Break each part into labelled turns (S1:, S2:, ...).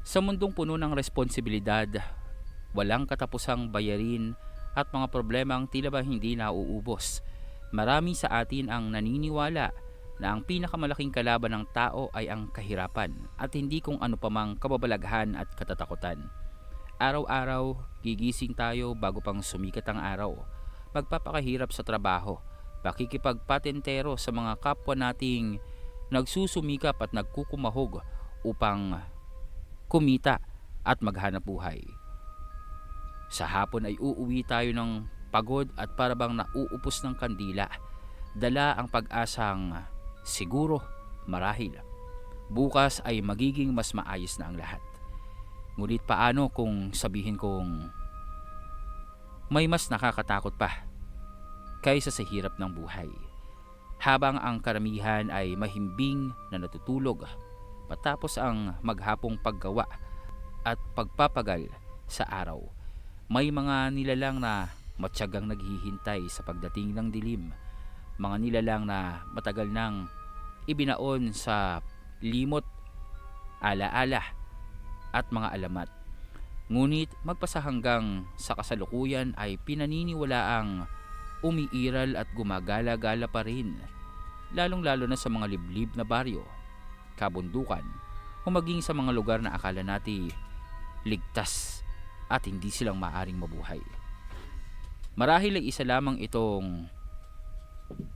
S1: Sa mundong puno ng responsibilidad, walang katapusang bayarin at mga problema ang tila ba hindi nauubos. Marami sa atin ang naniniwala na ang pinakamalaking kalaban ng tao ay ang kahirapan at hindi kung ano pamang kababalaghan at katatakutan. Araw-araw, gigising tayo bago pang sumikat ang araw. Magpapakahirap sa trabaho, pakikipagpatentero sa mga kapwa nating nagsusumikap at nagkukumahog upang kumita at maghanap buhay. Sa hapon ay uuwi tayo ng pagod at parabang nauupos ng kandila. Dala ang pag-asang siguro, marahil, bukas ay magiging mas maayos na ang lahat. Ngunit paano kung sabihin kong may mas nakakatakot pa kaysa sa hirap ng buhay? Habang ang karamihan ay mahimbing na natutulog matapos ang maghapong paggawa at pagpapagal sa araw, may mga nilalang na matyagang naghihintay sa pagdating ng dilim. Mga nilalang na matagal nang ibinaon sa limot, alaala at mga alamat. Ngunit magpasa hanggang sa kasalukuyan ay pinaniniwalaang umiiral at gumagala-gala pa rin, lalong-lalo na sa mga liblib na baryo, kabundukan o maging sa mga lugar na akala natin ligtas at hindi silang maaring mabuhay. Marahil ay isa lamang itong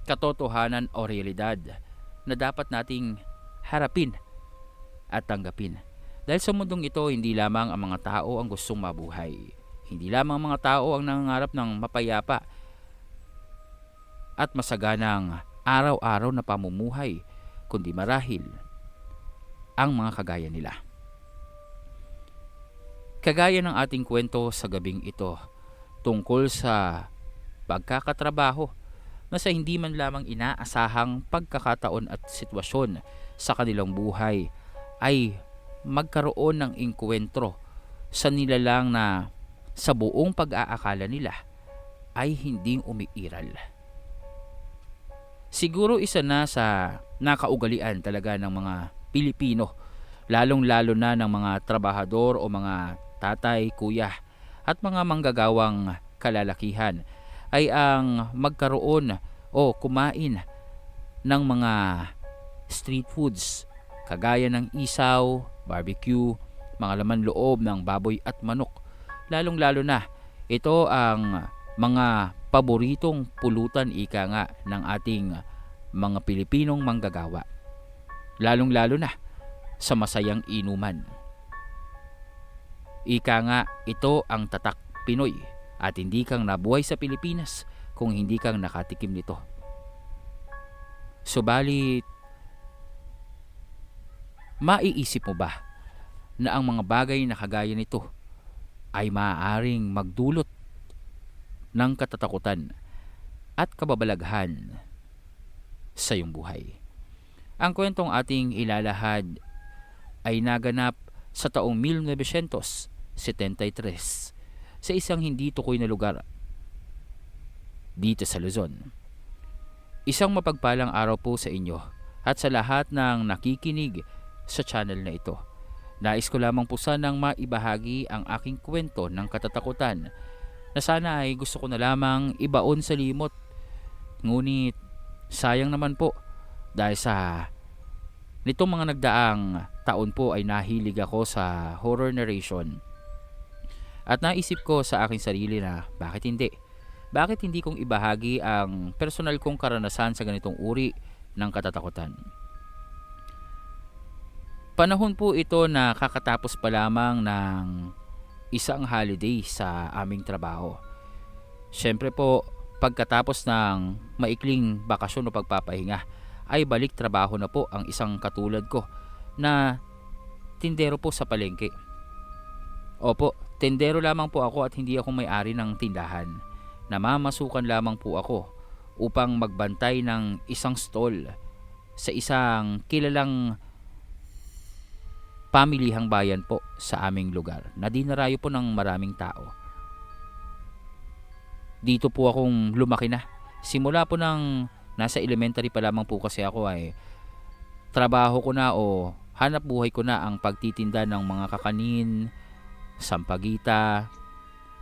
S1: katotohanan o realidad na dapat nating harapin at tanggapin. Dahil sa mundong ito, hindi lamang ang mga tao ang gustong mabuhay. Hindi lamang ang mga tao ang nangangarap ng mapayapa at masaganang araw-araw na pamumuhay, kundi marahil ang mga kagaya nila. Kagaya ng ating kwento sa gabing ito tungkol sa pagkakatrabaho na sa hindi man lamang inaasahang pagkakataon at sitwasyon sa kanilang buhay ay magkaroon ng engkwentro sa nilalang na sa buong pag-aakala nila ay hinding umiiral. Siguro isa na sa nakaugalian talaga ng mga Pilipino, lalong-lalo na ng mga trabahador o mga tatay, kuya at mga manggagawang kalalakihan ay ang magkaroon o kumain ng mga street foods kagaya ng isaw, barbecue, mga laman loob ng baboy at manok. Lalong-lalo na ito ang mga paboritong pulutan ika nga ng ating mga Pilipinong manggagawa. Lalong-lalo na sa masayang inuman. Ika nga, ito ang tatak Pinoy at hindi kang nabuhay sa Pilipinas kung hindi kang nakatikim nito. Subalit, maiisip mo ba na ang mga bagay na kagaya nito ay maaaring magdulot ng katatakutan at kababalaghan sa iyong buhay? Ang kwentong ating ilalahad ay naganap sa taong 1973 sa isang hindi tukoy na lugar dito sa Luzon. Isang mapagpalang araw po sa inyo at sa lahat ng nakikinig sa channel na ito. Nais ko lamang po sanang maibahagi ang aking kwento ng katatakutan na sana ay gusto ko na lamang ibaon sa limot. Ngunit sayang naman po dahil sa nitong mga nagdaang taon po ay nahilig ako sa horror narration. At naisip ko sa aking sarili na bakit hindi? Bakit hindi kong ibahagi ang personal kong karanasan sa ganitong uri ng katatakutan? Panahon po ito na kakatapos pa lamang ng isang holiday sa aming trabaho. Siyempre po, pagkatapos ng maikling bakasyon o pagpapahinga, ay balik trabaho na po ang isang katulad ko na tindero po sa palengke. Opo, tindero lamang po ako at hindi ako may-ari ng tindahan. Namamasukan lamang po ako upang magbantay ng isang stall sa isang kilalang pamilihang bayan po sa aming lugar na dinarayo po ng maraming tao. Dito po akong lumaki na. Simula po ng nasa elementary pa lamang po kasi ako ay trabaho ko na o hanap buhay ko na ang pagtitinda ng mga kakanin, sampagita,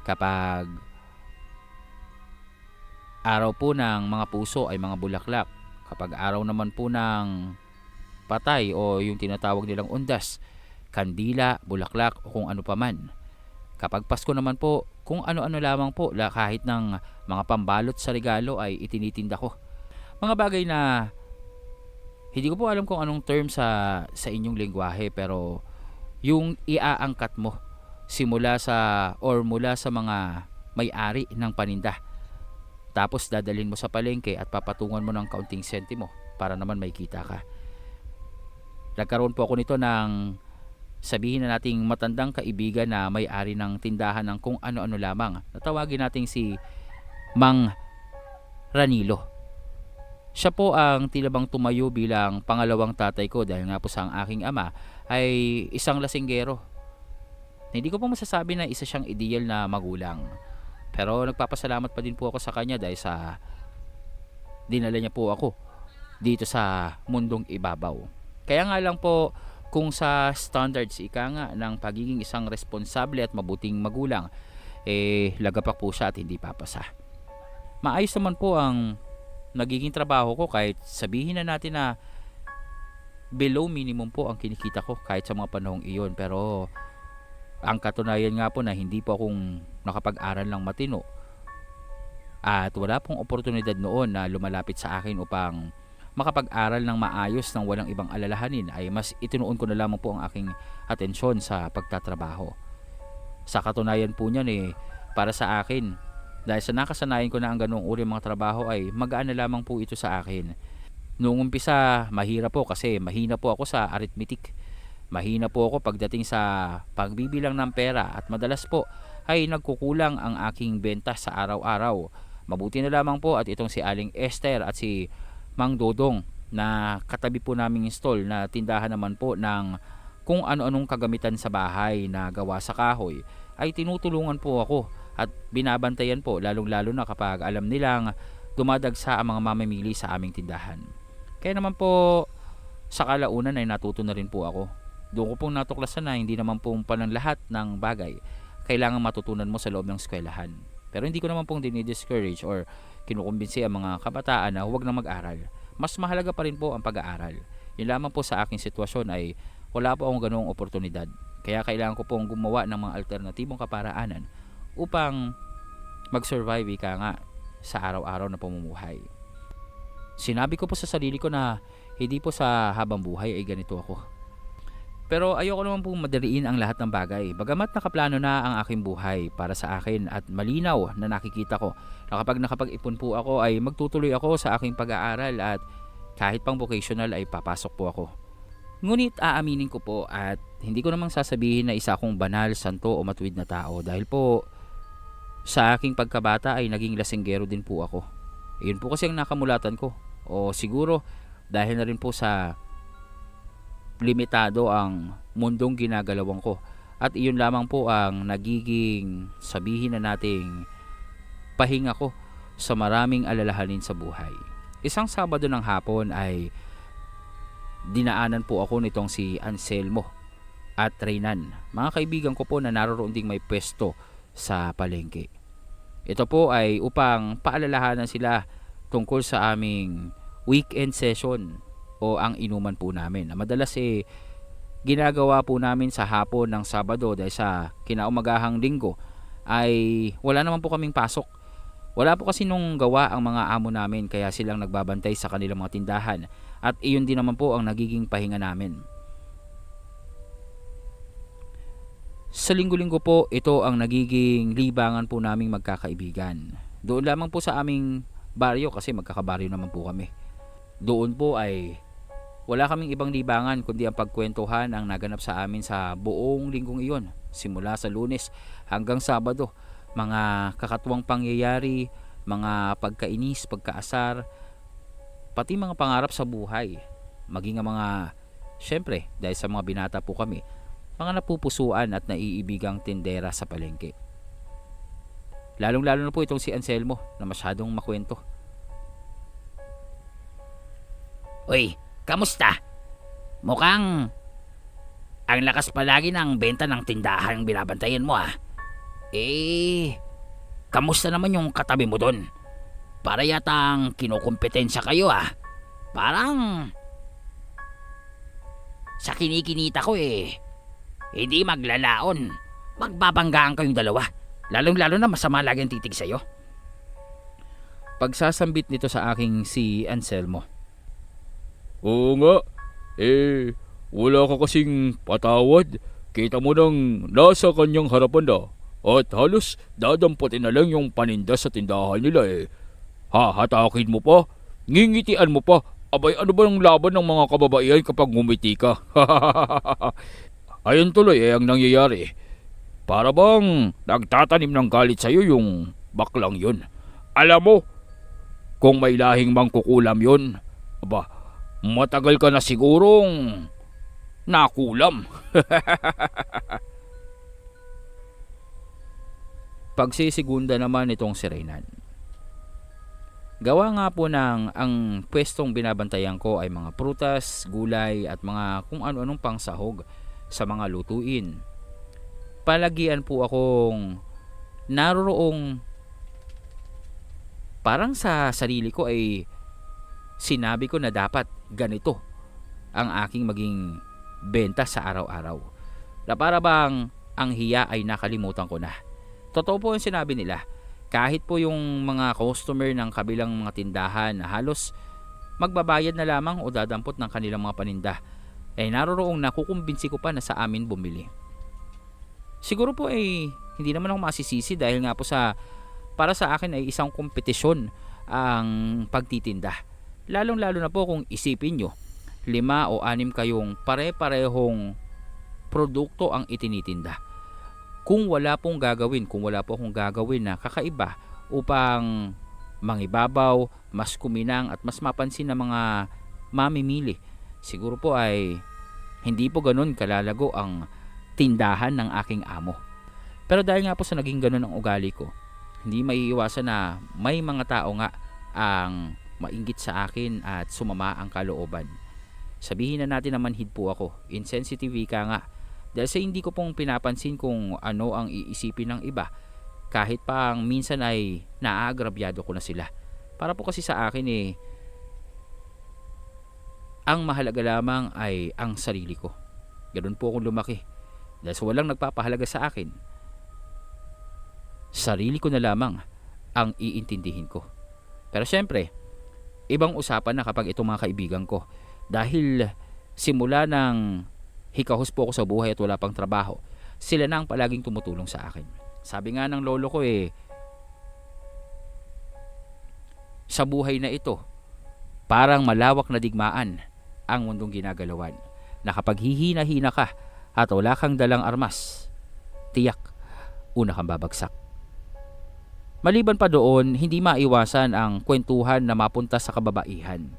S1: kapag araw po ng mga puso ay mga bulaklak, kapag araw naman po ng patay o yung tinatawag nilang undas, kandila, bulaklak o kung ano paman. Kapag Pasko naman po, kung ano-ano lamang po, kahit ng mga pambalot sa regalo ay itinitinda ko. Mga bagay na hindi ko po alam kung anong term sa inyong lengguwahe, pero yung iaangkat mo mula sa mga may-ari ng paninda. Tapos dadalhin mo sa palengke at papatungan mo ng kaunting sentimo para naman may kita ka. Nagkaroon po ako nito ng, sabihin na nating matandang kaibigan na may-ari ng tindahan ng kung ano-ano lamang. Natawagin nating si Mang Ranilo. Siya po ang tila bang tumayo bilang pangalawang tatay ko dahil nga po sa aking ama ay isang lasinggero. Hindi ko po masasabi na isa siyang ideal na magulang. Pero nagpapasalamat pa din po ako sa kanya dahil sa dinala niya po ako dito sa mundong ibabaw. Kaya nga lang po, kung sa standards ika nga ng pagiging isang responsable at mabuting magulang, lagapak po siya at hindi papasa. Maayos naman po ang nagiging trabaho ko kahit sabihin na natin na below minimum po ang kinikita ko kahit sa mga panahong iyon. Pero ang katunayan nga po na hindi po akong nakapag-aral ng matino at wala pong oportunidad noon na lumalapit sa akin upang makapag-aral ng maayos ng walang ibang alalahanin, ay mas itinuon ko na lamang po ang aking atensyon sa pagtatrabaho. Sa katunayan po niyan para sa akin, dahil sa nakasanayan ko na ang ganung uri mga trabaho, ay magaan na lamang po ito sa akin. Noong umpisa, mahirap po kasi mahina po ako sa arithmetic. Mahina po ako pagdating sa pagbibilang ng pera at madalas po ay nagkukulang ang aking benta sa araw-araw. Mabuti na lamang po at itong si Aling Esther at si Mang Dodong na katabi po naming stall na tindahan naman po ng kung ano-anong kagamitan sa bahay na gawa sa kahoy, ay tinutulungan po ako at binabantayan po, lalong-lalo na kapag alam nilang dumadagsa ang mga mamimili sa aming tindahan. Kaya naman po sa kalaunan ay natuto na rin po ako. Doon ko pong natuklasan na hindi naman pong lahat ng bagay kailangan matutunan mo sa loob ng eskwelahan. Pero hindi ko naman pong dinidiscourage or kinukumbinsi ang mga kabataan na huwag na mag-aral. Mas mahalaga pa rin po ang pag-aaral. Yun lamang po sa aking sitwasyon ay wala po akong ganoong oportunidad. Kaya kailangan ko pong gumawa ng mga alternatibong kaparaanan upang mag-survive ika nga sa araw-araw na pamumuhay. Sinabi ko po sa sarili ko na hindi po sa habang buhay ay ganito ako. Pero ayoko naman pong madaliin ang lahat ng bagay. Bagamat nakaplano na ang aking buhay para sa akin at malinaw na nakikita ko na kapag nakapag-ipon po ako ay magtutuloy ako sa aking pag-aaral at kahit pang vocational ay papasok po ako. Ngunit aaminin ko po at hindi ko namang sasabihin na isa akong banal, santo o matuwid na tao dahil po sa aking pagkabata ay naging lasinggero din po ako. Iyon po kasi ang nakamulatan ko. O siguro dahil na rin po sa limitado ang mundong ginagalawan ko. At iyon lamang po ang nagiging, sabihin na nating, pahinga ko sa maraming alalahanin sa buhay. Isang Sabado ng hapon ay dinaanan po ako nitong si Anselmo at Reynan. Mga kaibigan ko po na naroon ding may pwesto sa palengke. Ito po ay upang paalalahanan sila tungkol sa aming weekend session o ang inuman po namin. Madalas ginagawa po namin sa hapon ng Sabado dahil sa kinaumagahang Linggo ay wala naman po kaming pasok. Wala po kasi nung gawa ang mga amo namin kaya silang nagbabantay sa kanilang mga tindahan at iyon din naman po ang nagiging pahinga namin. Sa linggo-linggo po, ito ang nagiging libangan po naming magkakaibigan. Doon lamang po sa aming baryo kasi magkakabaryo naman po kami. Doon po ay wala kaming ibang libangan kundi ang pagkwentuhan ang naganap sa amin sa buong linggong iyon. Simula sa Lunes hanggang Sabado, mga kakatuwang pangyayari, mga pagkainis, pagkaasar, pati mga pangarap sa buhay. Maging ang mga, syempre, dahil sa mga binata po kami, mga napupusuan at naiibigang tindera sa palengke. Lalong-lalo na po itong si Anselmo na masyadong makwento.
S2: Uy, kamusta? Mukhang Ang lakas palagi ng benta ng tindahan binabantayan mo ah. Kamusta naman yung katabi mo doon? Para yatang kinukumpetensya kayo ah. Parang sa kinikinita ko hindi maglalaon. Magbabanggaan kayong dalawa. Lalong-lalo na masama lagi ang titig sa'yo.
S1: Pagsasambit nito sa aking si Anselmo.
S3: Oo nga, wala ka kasing patawad. Kita mo nang nasa kanyang harapan na. At halos dadamputin na lang yung paninda sa tindahan nila Hahatakin mo pa, ngingitian mo pa. Abay, ano ba ang laban ng mga kababaihan kapag ngumiti ka? Ayun tuloy ang nangyayari. Para bang nagtatanim ng galit sa'yo yung baklang yun. Alam mo, kung may lahing mangkukulam yun, aba, matagal ka na sigurong nakulam.
S1: Pagsisigunda naman itong si Reynan. Gawa nga po ng ang pwestong binabantayan ko ay mga prutas, gulay at mga kung ano-anong pangsahog sa mga lutuin. Palagian po akong naroroong parang sa sarili ko ay sinabi ko na dapat ganito ang aking maging benta sa araw-araw. Na para bang ang hiya ay nakalimutan ko na. Totoo po yung sinabi nila. Kahit po yung mga customer ng kabilang mga tindahan na halos magbabayad na lamang o dadampot ng kanilang mga paninda, naroroong nakukumbinsi ko pa na sa amin bumili. Siguro po hindi naman ako masisisi dahil nga po para sa akin ay isang kompetisyon ang pagtitinda. Lalong-lalo na po kung isipin nyo, 5 o 6 kayong pare-parehong produkto ang itinitinda. Kung wala po akong gagawin na kakaiba upang mangibabaw, mas kuminang at mas mapansin ng mga mamimili, siguro po ay hindi po ganun kalalago ang tindahan ng aking amo. Pero dahil nga po sa naging ganun ang ugali ko, hindi maiiwasan na may mga tao nga ang mainggit sa akin at sumama ang kalooban. Sabihin na natin na manhid po ako, insensitive ka nga, dahil sa hindi ko pong pinapansin kung ano ang iisipin ng iba, kahit pa ang minsan ay naaagrabyado ko na sila. Para po kasi sa akin ang mahalaga lamang ay ang sarili ko. Ganun po akong lumaki. Dahil sa walang nagpapahalaga sa akin, sarili ko na lamang ang iintindihin ko. Pero syempre, ibang usapan na kapag itong mga kaibigan ko. Dahil simula ng hikahos po ako sa buhay at wala pang trabaho, sila na ang palaging tumutulong sa akin. Sabi nga ng lolo ko sa buhay na ito, parang malawak na digmaan ang mundong ginagalawan, na kapag hihina-hina ka at wala kang dalang armas, tiyak, una kang babagsak. Maliban pa doon, hindi maiwasan ang kwentuhan na mapunta sa kababaihan.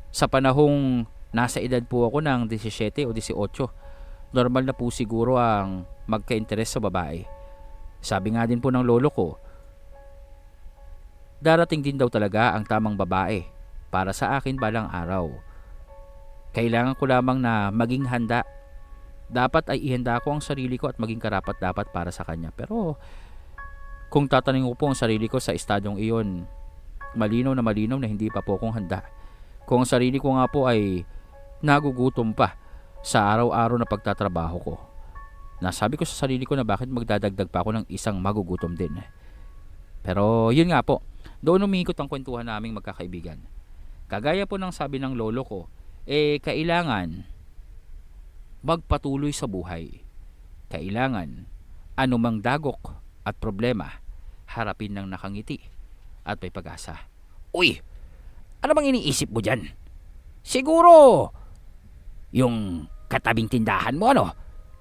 S1: Sa panahong nasa edad po ako ng 17 o 18, normal na po siguro ang magka-interes sa babae. Sabi nga din po ng lolo ko, darating din daw talaga ang tamang babae para sa akin balang araw. Kailangan ko lamang na maging handa. Dapat ay ihanda ko ang sarili ko at maging karapat-dapat para sa kanya. Pero kung tatanungin ko po ang sarili ko sa estadyong iyon, malinaw na hindi pa po akong handa. Kung ang sarili ko nga po ay nagugutom pa sa araw-araw na pagtatrabaho ko, nasabi ko sa sarili ko na bakit magdadagdag pa ako ng isang magugutom din. Pero yun nga po, doon umikot ang kwentuhan naming magkakaibigan. Kagaya po ng sabi ng lolo ko, kailangan magpatuloy sa buhay. Kailangan anumang dagok at problema, harapin ng nakangiti at may pag-asa.
S2: Uy, ano bang iniisip mo dyan? Siguro yung katabing tindahan mo,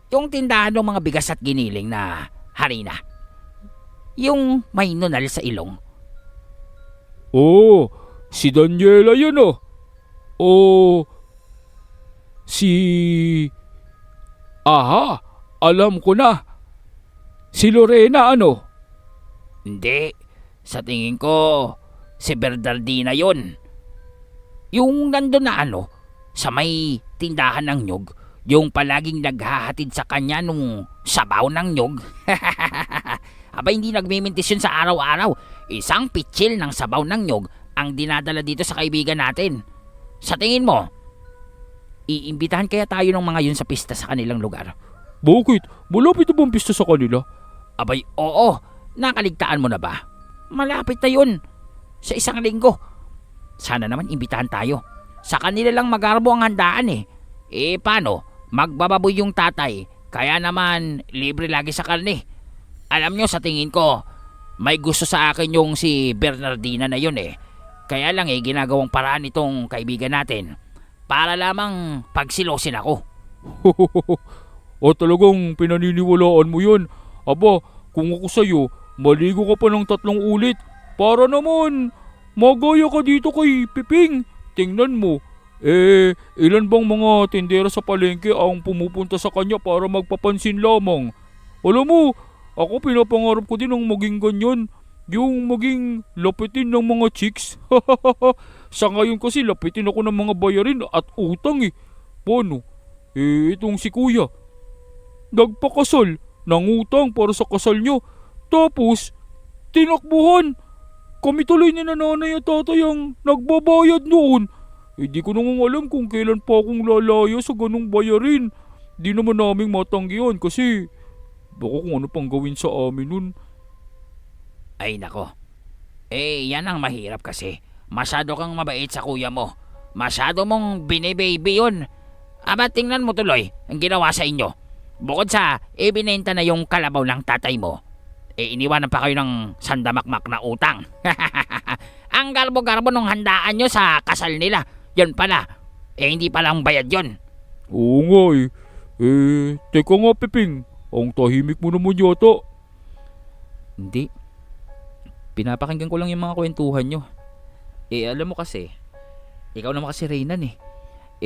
S2: yung tindahan ng mga bigas at giniling na harina, yung may nunal sa ilong.
S3: Oh, si Daniela yun Oh, aha, alam ko na. Si Lorena
S2: Hindi, sa tingin ko si Bernardina yon. Yung nandun na sa may tindahan ng nyog, yung palaging naghahatid sa kanya nung sabaw ng nyog. Aba, hindi nagmimintis yun sa araw-araw. Isang pitsil ng sabaw ng nyog ang dinadala dito sa kaibigan natin. Sa tingin mo, iimbitahan kaya tayo ng mga yun sa pista sa kanilang lugar?
S3: Bakit? Malapit na bang pista sa kanila?
S2: Abay, oo. Nakaligtaan mo na ba? Malapit na yun. Sa isang linggo. Sana naman imbitahan tayo. Sa kanila lang magarbo ang handaan eh. Paano? Magbababoy yung tatay. Kaya naman, libre lagi sa karne. Alam nyo, sa tingin ko, may gusto sa akin yung si Bernardina na yun eh. Kaya lang ginagawang paraan itong kaibigan natin para lamang pagsilosin ako.
S3: O talagang pinaniniwalaan mo yun? Aba, kung ako sa'yo, maligo ka pa ng 3 ulit. Para naman, magaya ka dito kay Piping. Tingnan mo, ilan bang mga tindera sa palengke ang pumupunta sa kanya para magpapansin lamang? Alam mo, ako pinapangarap ko din ang maging ganyan. Yung maging lapitin ng mga chicks. Sa ngayon kasi lapitin ako ng mga bayarin at utang eh. Paano? Itong si kuya. Nagpakasal, nangutang para sa kasal nyo. Tapos, tinakbuhan. Kami tuloy ni nanay at tatay ang nagbabayad noon. Di ko nang alam kung kailan pa akong lalaya sa ganong bayarin. Di naman naming matanggihan kasi baka kung ano pang gawin sa amin nun.
S2: Ay nako. Yan ang mahirap kasi. Masyado kang mabait sa kuya mo. Masyado mong binibaby yun. Aba, tingnan mo tuloy ang ginawa sa inyo. Bukod sa ibinenta na yung kalabaw ng tatay mo, iniwanan pa kayo ng sandamakmak na utang. Ang garbo-garbo nung handaan nyo sa kasal nila. Yun pala. Hindi palang bayad yun.
S3: Oo nga teka nga Piping. Ang tahimik mo naman yata.
S1: Hindi. Pinapakinggan ko lang yung mga kwentuhan nyo. Alam mo kasi, ikaw naman kasi Reynan eh.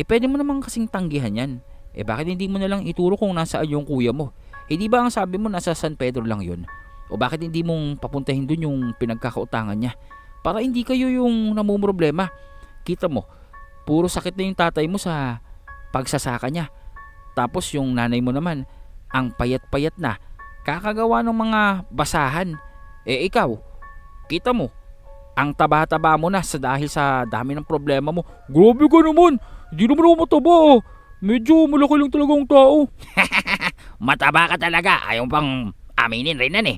S1: Pwede mo naman kasing tanggihan yan. Bakit hindi mo nalang ituro kung nasaan yung kuya mo? Di ba ang sabi mo nasa San Pedro lang yun? O bakit hindi mong papuntahin dun yung pinagkakautangan niya? Para hindi kayo yung namumroblema. Kita mo, puro sakit na yung tatay mo sa pagsasaka niya. Tapos yung nanay mo naman, ang payat-payat na, kakagawa ng mga basahan. Ikaw, kita mo, ang taba-taba mo na dahil sa dami ng problema mo.
S3: Grabe ka naman. Hindi naman ako mataba ah. Medyo malaki lang talaga ang tao.
S2: Mataba ka talaga. Ayaw pang aminin Reynan eh.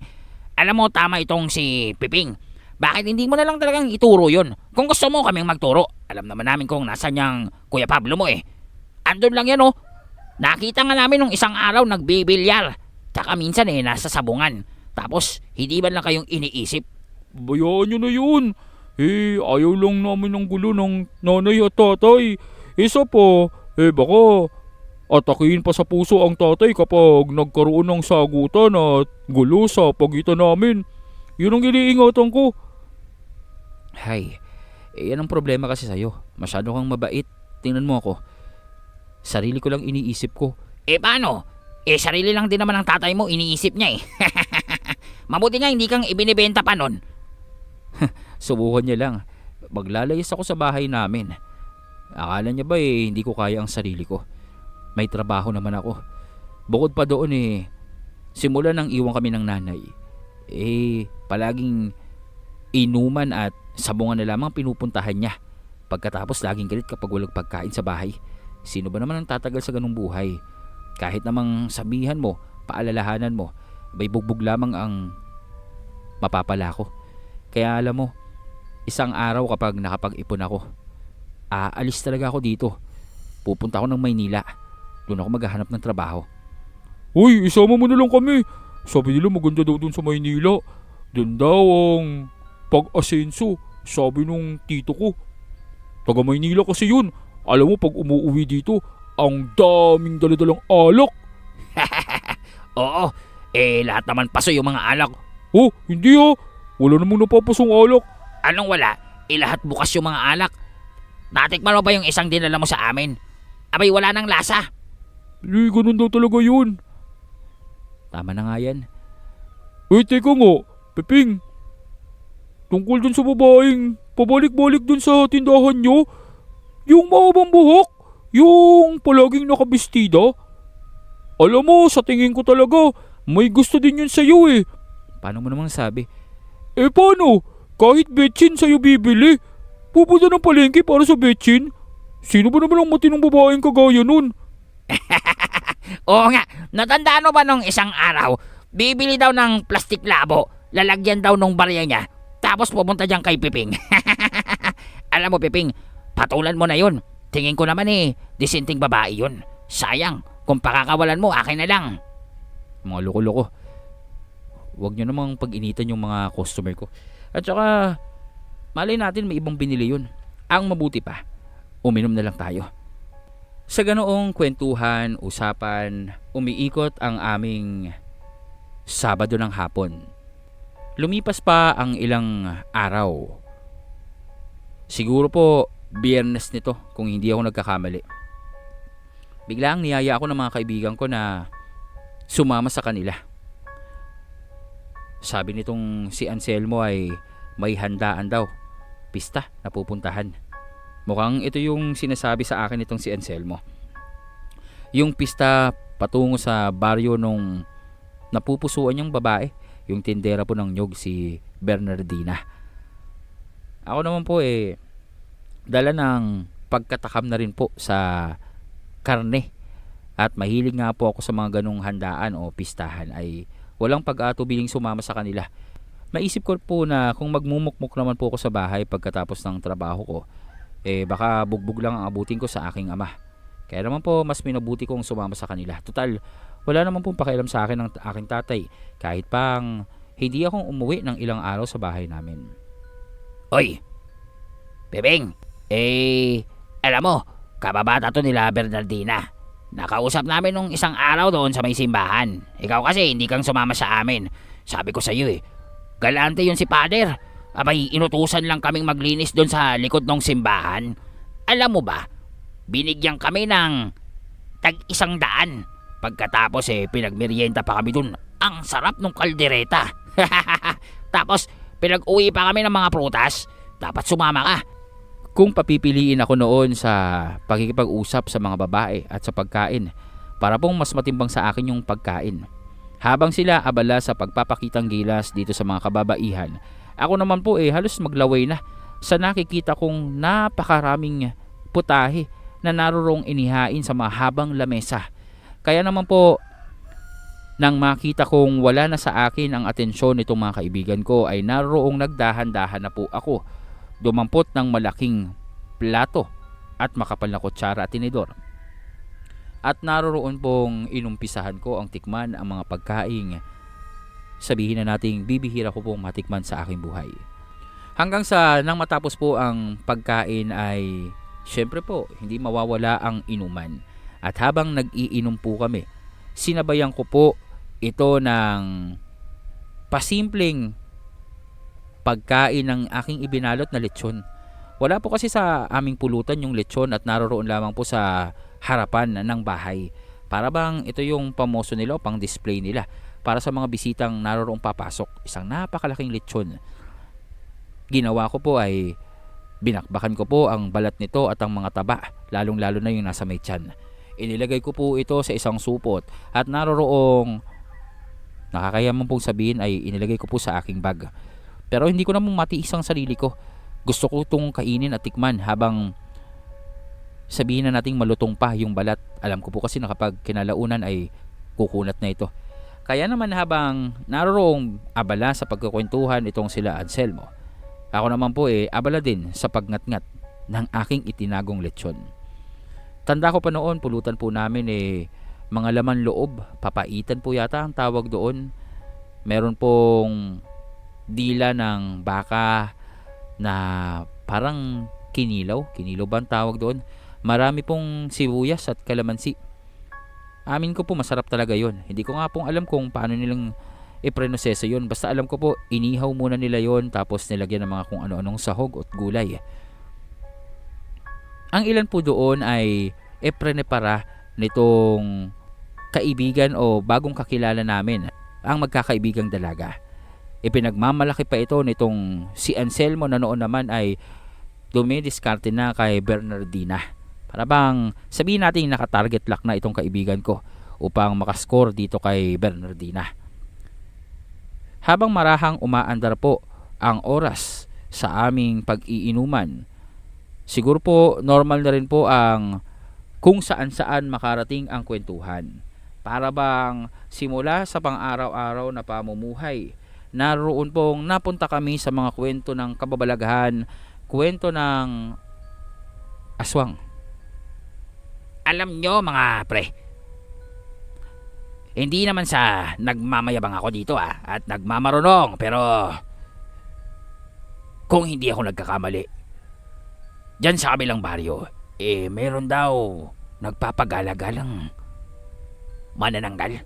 S2: Alam mo, tama itong si Piping. Bakit hindi mo na lang talagang ituro yun? Kung gusto mo kaming magturo. Alam naman namin kung nasan yung Kuya Pablo mo eh. Andun lang yan oh. Nakita nga namin nung isang araw nagbibilyar. Tsaka minsan nasa sabungan. Tapos hindi ba lang kayong iniisip?
S3: Bayaan nyo na yun. Ayaw lang namin ng gulo ng nanay at tatay. Isa pa, baka atakihin pa sa puso ang tatay kapag nagkaroon ng sagutan at gulo sa pagitan namin. Yun ang iniingatan ko.
S1: Hay, yan ang problema kasi sa'yo. Masyado kang mabait. Tingnan mo ako. Sarili ko lang iniisip ko.
S2: Paano? Sarili lang din naman ng tatay mo iniisip niya eh. Mabuti nga hindi kang ibinibenta pa nun.
S1: Subukan niya lang. Maglalayas ako sa bahay namin. Akala niya ba hindi ko kaya ang sarili ko? May trabaho naman ako. Bukod pa doon simula nang iwan kami ng nanay, palaging inuman at sabungan na lamang pinupuntahan niya. Pagkatapos laging galit kapag walang pagkain sa bahay. Sino ba naman ang tatagal sa ganung buhay? Kahit namang sabihan mo, paalalahanan mo, may bugbog lamang ang mapapala ko. Kaya alam mo, isang araw kapag nakapag-ipon ako, aalis talaga ako dito. Pupunta ako ng Maynila. Doon ako maghahanap ng trabaho.
S3: Uy, isama mo na lang kami. Sabi nila maganda daw dun sa Maynila. Doon daw ang pag-asenso, sabi nung tito ko. Taga Maynila kasi yun. Alam mo, pag umuwi dito, ang daming daladalang alak.
S2: Oo, lahat naman paso yung mga alak.
S3: Oh, hindi ah. Wala namang napapasong alak.
S2: Anong wala? Lahat bukas yung mga alak. Natikman mo ba yung isang dinala mo sa amin? Abay, wala nang lasa.
S3: Ganun daw talaga yun.
S1: Tama na nga yan.
S3: Teka nga, Peping. Tungkol dun sa babaeng pabalik-balik dun sa tindahan nyo, yung mahabang buhok, Yung palaging nakabestida? Alam mo, sa tingin ko talaga, may gusto din yun sa'yo eh.
S1: Paano mo namang sabi?
S3: Eh paano? Kahit betchin sa'yo bibili. Pupunta ng palengke para sa betchin? Sino ba naman ang matinong babaeng kagaya nun?
S2: Oo nga, natandaan mo ba nung isang araw, bibili daw ng plastic labo, lalagyan daw nung barya niya, tapos pupunta dyan kay Piping. Alam mo Piping, patulan mo na yun. Tingin ko naman disenting babae yun. Sayang, kung pakakawalan mo, akin na lang.
S1: Mga loko-loko. Huwag nyo namang pag-initan yung mga customer ko. At saka, malay natin may ibang binili yun. Ang mabuti pa, uminom na lang tayo. Sa ganoong kwentuhan, usapan, umiikot ang aming Sabado ng hapon. Lumipas pa ang ilang araw. Siguro po, Biyernes nito kung hindi ako nagkakamali. Biglang niyaya ako ng mga kaibigan ko na sumama sa kanila. Sabi nitong si Anselmo ay may handaan daw, pista na pupuntahan. Mukhang ito yung sinasabi sa akin itong si Anselmo. Yung pista patungo sa baryo nung napupusuan yung babae, yung tindera po ng nyog, si Bernardina. Ako naman po dala ng pagkatakam na rin po sa karne at mahilig nga po ako sa mga ganong handaan o pistahan, ay walang pag-atubiling sumama sa kanila. Maisip ko po na kung magmumukmuk naman po ako sa bahay pagkatapos ng trabaho ko, baka bugbog lang ang abutin ko sa aking ama. Kaya naman po mas minabuti kong sumama sa kanila. Total, wala naman pong pakialam sa akin ng aking tatay kahit pang hindi akong umuwi ng ilang araw sa bahay namin.
S2: Oy, Piping, alam mo, kababata to nila Bernardina. Nakausap namin nung isang araw doon sa may simbahan. Ikaw kasi hindi kang sumama sa amin. Sabi ko sa iyo galante yun si Pader. Abay, inutusan lang kaming maglinis doon sa likod ng simbahan. Alam mo ba, binigyan kami ng tag-100. Pagkatapos pinagmerienda pa kami doon. Ang sarap ng kaldereta. Tapos, pinag-uwi pa kami ng mga prutas. Dapat sumama ka.
S1: Kung papipiliin ako noon sa pakikipag-usap sa mga babae at sa pagkain, para pong mas matimbang sa akin yung pagkain. Habang sila abala sa pagpapakitang gilas dito sa mga kababaihan, ako naman po halos maglaway na sa nakikita kong napakaraming putahe na narorong inihain sa mahabang lamesa. Kaya naman po, nang makita kong wala na sa akin ang atensyon nitong mga kaibigan ko, ay naroroong nagdahan-dahan na po ako dumampot ng malaking plato at makapal na kutsara at tinidor. At naroroon pong inumpisahan ko ang tikman ang mga pagkaing sabihin na nating bibihira ko pong matikman sa aking buhay. Hanggang sa nang matapos po ang pagkain ay syempre po hindi mawawala ang inuman. At habang nag-iinom po kami, sinabayan ko po ito ng pasimpleng pagkain ng aking ibinalot na lechon. Wala po kasi sa aming pulutan yung lechon at naroroon lamang po sa harapan ng bahay. Para bang ito yung pamoso nila o pang display nila para sa mga bisitang naroroong papasok. Isang napakalaking lechon. Ginawa ko po ay binakbakan ko po ang balat nito at ang mga taba, lalong-lalo na yung nasa may tiyan. Inilagay ko po ito sa isang supot at naroroong, nakakayaman pong sabihin, ay inilagay ko po sa aking bag. Pero hindi ko na matiis ang sarili ko. Gusto ko itong kainin at tikman habang sabihin na nating malutong pa yung balat. Alam ko po kasi na kapag kinalaunan ay kukunat na ito. Kaya naman habang naroroong abala sa pagkukwentuhan itong sila Anselmo, ako naman po abala din sa pagngat-ngat ng aking itinagong lechon. Tanda ko pa noon, pulutan po namin mga laman loob, papaitan po yata ang tawag doon. Meron pong dila ng baka na parang kinilaw ba ang tawag doon? Marami pong sibuyas at kalamansi. Amin ko po masarap talaga yon. Hindi ko nga pong alam kung paano nilang iprenoseso yon. Basta alam ko po inihaw muna nila yon tapos nilagyan ng mga kung ano-anong sahog at gulay. Ang ilan po doon ay iprenepara nitong kaibigan o bagong kakilala namin, ang magkakaibigang dalaga. Ipinagmamalaki pa ito nitong si Anselmo na noon naman ay dumidiskarte na kay Bernardina. Para bang sabihin natin naka-target lock na itong kaibigan ko upang makascore dito kay Bernardina. Habang marahang umaandar po ang oras sa aming pag-iinuman, siguro po normal na rin po ang kung saan-saan makarating ang kwentuhan. Para bang simula sa pang-araw-araw na pamumuhay, naroon pong napunta kami sa mga kwento ng kababalaghan, kwento ng aswang.
S2: Alam nyo mga pre, hindi naman sa nagmamayabang ako dito at nagmamarunong, pero kung hindi ako nagkakamali, dyan sa kabilang baryo, meron daw nagpapagala-galang manananggal.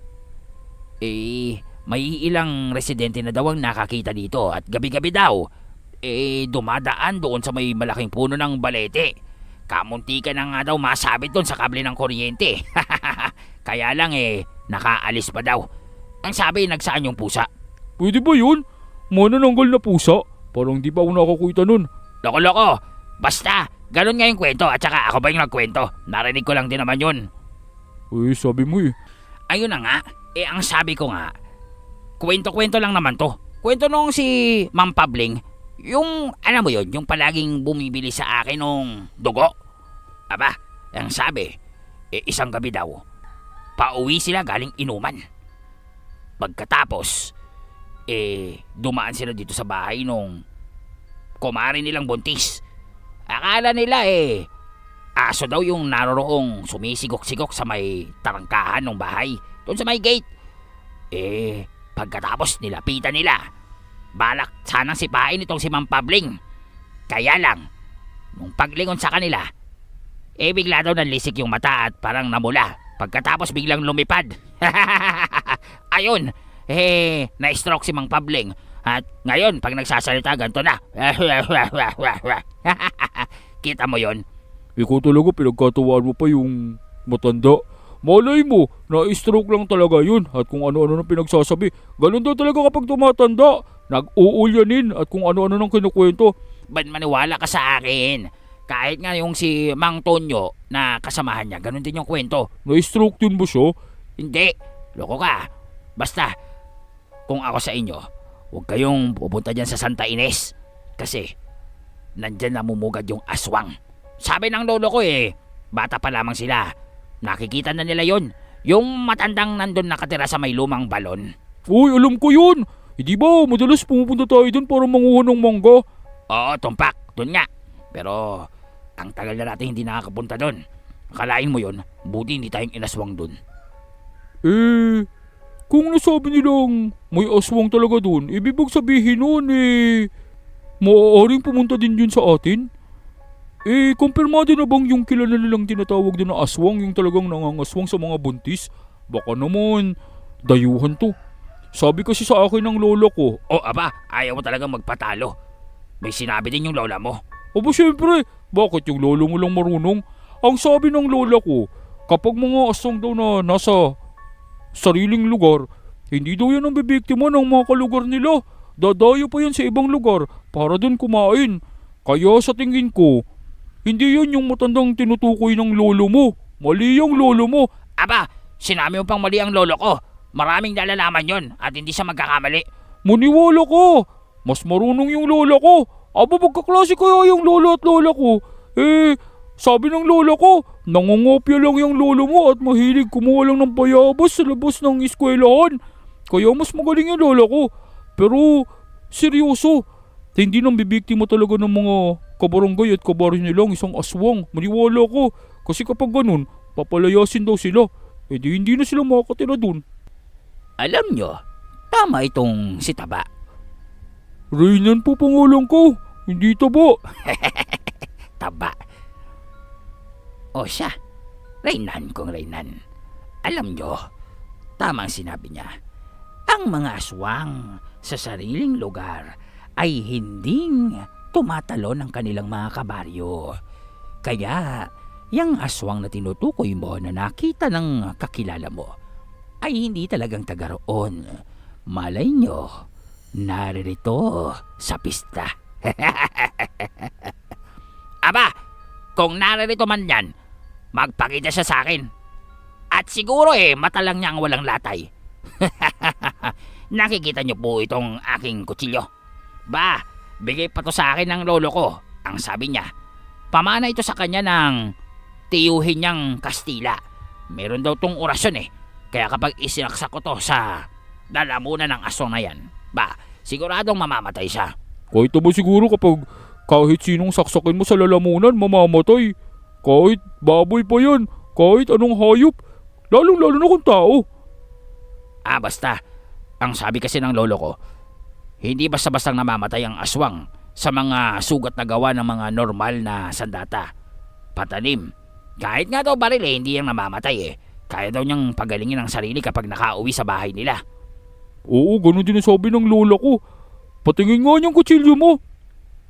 S2: May ilang residente na daw ang nakakita dito at gabi-gabi daw, dumadaan doon sa may malaking puno ng balete. Kamunti ka na nga daw masabit doon sa kable ng kuryente. Kaya lang nakaalis pa daw. Ang sabi, nagsaan yung pusa.
S3: Pwede ba yun? Manananggal na pusa? Parang di pa ako nakakita nun.
S2: Loko-loko, basta, ganun nga yung kwento at saka ako ba yung nagkwento? Narinig ko lang din naman yun.
S3: Sabi mo
S2: Ayun na nga, ang sabi ko nga, kwento-kwento lang naman to. Kwento nung si Ma'am Pabling, yung, alam mo yun, yung palaging bumibili sa akin nung dugo. Aba, ang sabi, isang gabi daw, pauwi sila galing inuman. Pagkatapos, dumaan sila dito sa bahay nung kumari nilang buntis. Akala nila aso daw yung naroroong sumisigok-sigok sa may tarangkahan ng bahay, doon sa may gate. Pagkatapos nilapitan nila, balak sanang sipain itong si Ma'am Pabling. Kaya lang, nung paglingon sa kanila, bigla daw nanlisik yung mata at parang namula. Pagkatapos biglang lumipad. Ayun, na-stroke si Mang Pabling. At ngayon, pag nagsasalita, ganito na. Kita mo yon?
S3: Ikaw talaga pinagkatuwaan mo pa yung matanda. Malay mo, na-stroke lang talaga yun at kung ano-ano nang pinagsasabi. Ganun daw talaga kapag tumatanda. Nag-uulyanin at kung ano-ano nang kinukwento.
S2: Ba't maniwala ka sa akin? Kahit nga yung si Mang Tonyo na kasamahan niya, ganun din yung kwento.
S3: Na-stroke din ba siya?
S2: Hindi, loko ka. Basta, kung ako sa inyo, huwag kayong pupunta dyan sa Santa Ines. Kasi, nandyan namumugad yung aswang. Sabi ng lolo ko bata pa lamang sila. Nakikita na nila yon. Yung matandang nandun nakatira sa may lumang balon.
S3: Uy, alam ko yun. Hindi ba madalas pumupunta tayo dun para manguha ng mangga?
S2: Oo, tumpak, dun nga. Pero, ang tagal na natin hindi nakakapunta dun. Akalain mo yon, buti hindi tayong inaswang dun.
S3: Kung nasabi nilang may aswang talaga dun, ibig sabihin nun maaaring pumunta din yun sa atin? Kumpirmado na bang yung kilala nilang tinatawag din na aswang, yung talagang nangangaswang sa mga buntis? Baka naman, dayuhan to. Sabi kasi sa akin ng lola ko.
S2: Aba, ayaw mo talagang magpatalo. May sinabi din yung lola mo.
S3: Aba syempre, bakit yung lolo mo lang marunong? Ang sabi ng lola ko, kapag mga aswang daw na nasa sariling lugar, hindi daw yan ang bibiktima ng mga kalugar nila. Dadayo pa yan sa ibang lugar para dun kumain. Kaya sa tingin ko, hindi yan yung matandang tinutukoy ng lolo mo. Mali yung lolo mo.
S2: Aba, sinabi mo pang mali ang lolo ko. Maraming nalalaman yon at hindi siya magkakamali.
S3: Maniwala ko. Mas marunong yung lola ko. Aba, magkaklase kaya yung lola at lola ko. Sabi ng lola ko, nangungopya lang yung lolo mo at mahilig kumuha lang ng bayabas sa labas ng eskwelahan. Kaya mas magaling yung lola ko. Pero, seryoso, hindi nang bibiktima talaga ng mga kabarangay at kabarin nilang isang aswang. Maniwala ko. Kasi kapag ganun, papalayasin daw sila. Hindi na sila makakatira dun.
S2: Alam nyo, tama itong si Taba.
S3: Reynan po pangalan ko. Hindi Taba.
S2: Taba. O siya, Reynan kong Reynan. Alam nyo, tamang sinabi niya. Ang mga aswang sa sariling lugar ay hinding tumatalo ng kanilang mga kabaryo. Kaya, yung aswang na tinutukoy mo na nakita ng kakilala mo ay hindi talagang taga roon. Malay nyo, naririto sa pista. Aba, kung naririto man yan, magpakita siya sa akin. At siguro mata lang niya ang walang latay. Nakikita niyo po itong aking kutsilyo? Ba, bigay pa to sa akin ng lolo ko. Ang sabi niya, pamana ito sa kanya ng tiyuhin niyang Kastila. Meron daw tong orasyon Kaya kapag isinaksak ko to sa lalamunan ng aswang na yan, ba, siguradong mamamatay siya.
S3: Kahit naman siguro kapag kahit sinong saksakin mo sa lalamunan, mamamatay. Kahit baboy pa yan, kahit anong hayop, lalong-lalo na kung tao.
S2: Basta, ang sabi kasi ng lolo ko, hindi basta-bastang namamatay ang aswang sa mga sugat na gawa ng mga normal na sandata. Patalim. Kahit nga daw baril hindi yang namamatay Kaya daw niyang pagalingin ang sarili kapag nakauwi sa bahay nila.
S3: Oo, ganun din ang sabi ng lola ko. Patingin nga niyang kutsilyo mo.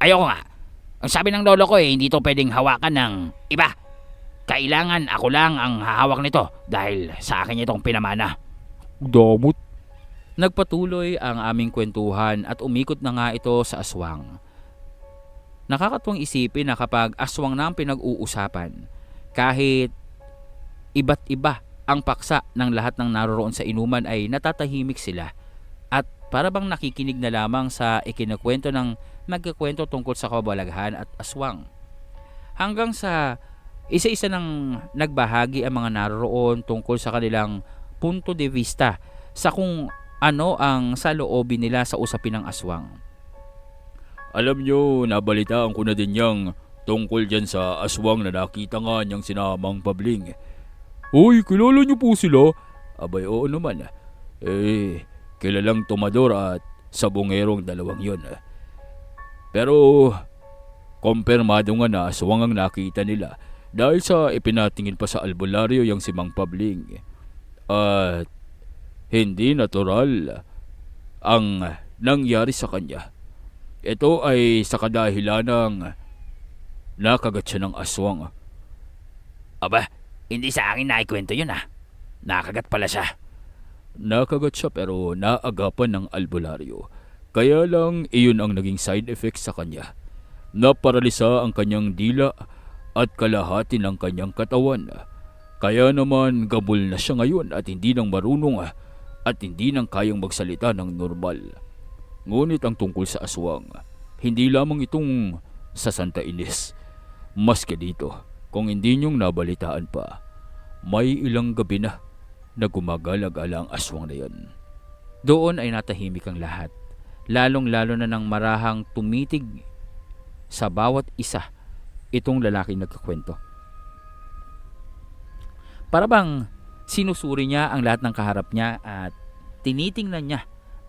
S2: Ayoko nga. Ang sabi ng lolo ko hindi to pwedeng hawakan ng iba. Kailangan ako lang ang hahawak nito dahil sa akin itong pinamana.
S3: Damot.
S1: Nagpatuloy ang aming kwentuhan at umikot na nga ito sa aswang. Nakakatuwang isipin na kapag aswang na ang pinag-uusapan, kahit iba't iba ang paksa ng lahat ng naroroon sa inuman ay natatahimik sila at para bang nakikinig na lamang sa ikinakwento ng nagkakwento tungkol sa kabalaghan at aswang. Hanggang sa isa-isa nang nagbahagi ang mga naroroon tungkol sa kanilang punto de vista sa kung ano ang saloobin nila sa usapin ng aswang.
S3: Alam nyo, nabalitaan ko na din yang tungkol dyan sa aswang na nakita nga niyang sinamang Pabling. Uy, kilala niyo po sila? Abay, oo naman. Kilalang Tomador at Sabongerong dalawang yun. Pero, kumpirmado nga na aswang ang nakita nila dahil sa ipinatingin pa sa albularyo yung si Mang Pabling. At hindi natural ang nangyari sa kanya. Ito ay sa kadahilan ng nakagat siya ng aswang.
S2: Aba, hindi sa akin naikwento yun Nakagat pala siya.
S3: Nakagat siya pero naagapan ng albularyo. Kaya lang iyon ang naging side effect sa kanya. Naparalisa ang kanyang dila at kalahati ng kanyang katawan. Kaya naman gabol na siya ngayon at hindi nang marunong at hindi nang kayang magsalita ng normal. Ngunit ang tungkol sa aswang, hindi lamang itong sa Santa Ines. Maski dito, kung hindi niyong nabalitaan pa, may ilang gabi na gumagala-gala ang aswang na yan.
S1: Doon ay natahimik ang lahat, lalong-lalo na nang marahang tumitig sa bawat isa itong lalaking nagkakwento. Para bang sinusuri niya ang lahat ng kaharap niya at tinitingnan niya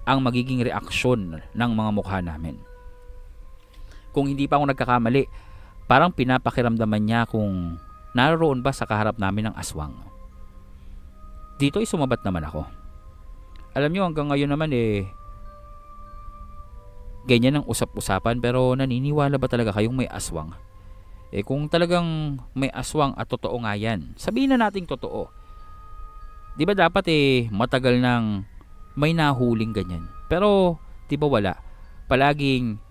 S1: ang magiging reaksyon ng mga mukha namin. Kung hindi pa ako nagkakamali, parang pinapakiramdaman niya kung naroon ba sa kaharap namin ang aswang. Dito ay sumabat naman ako. Alam niyo hanggang ngayon naman ganyan ang usap-usapan pero naniniwala ba talaga kayong may aswang? Kung talagang may aswang at totoo nga yan, sabihin na nating totoo. Di ba dapat matagal nang may nahuling ganyan? Pero di ba wala? Palaging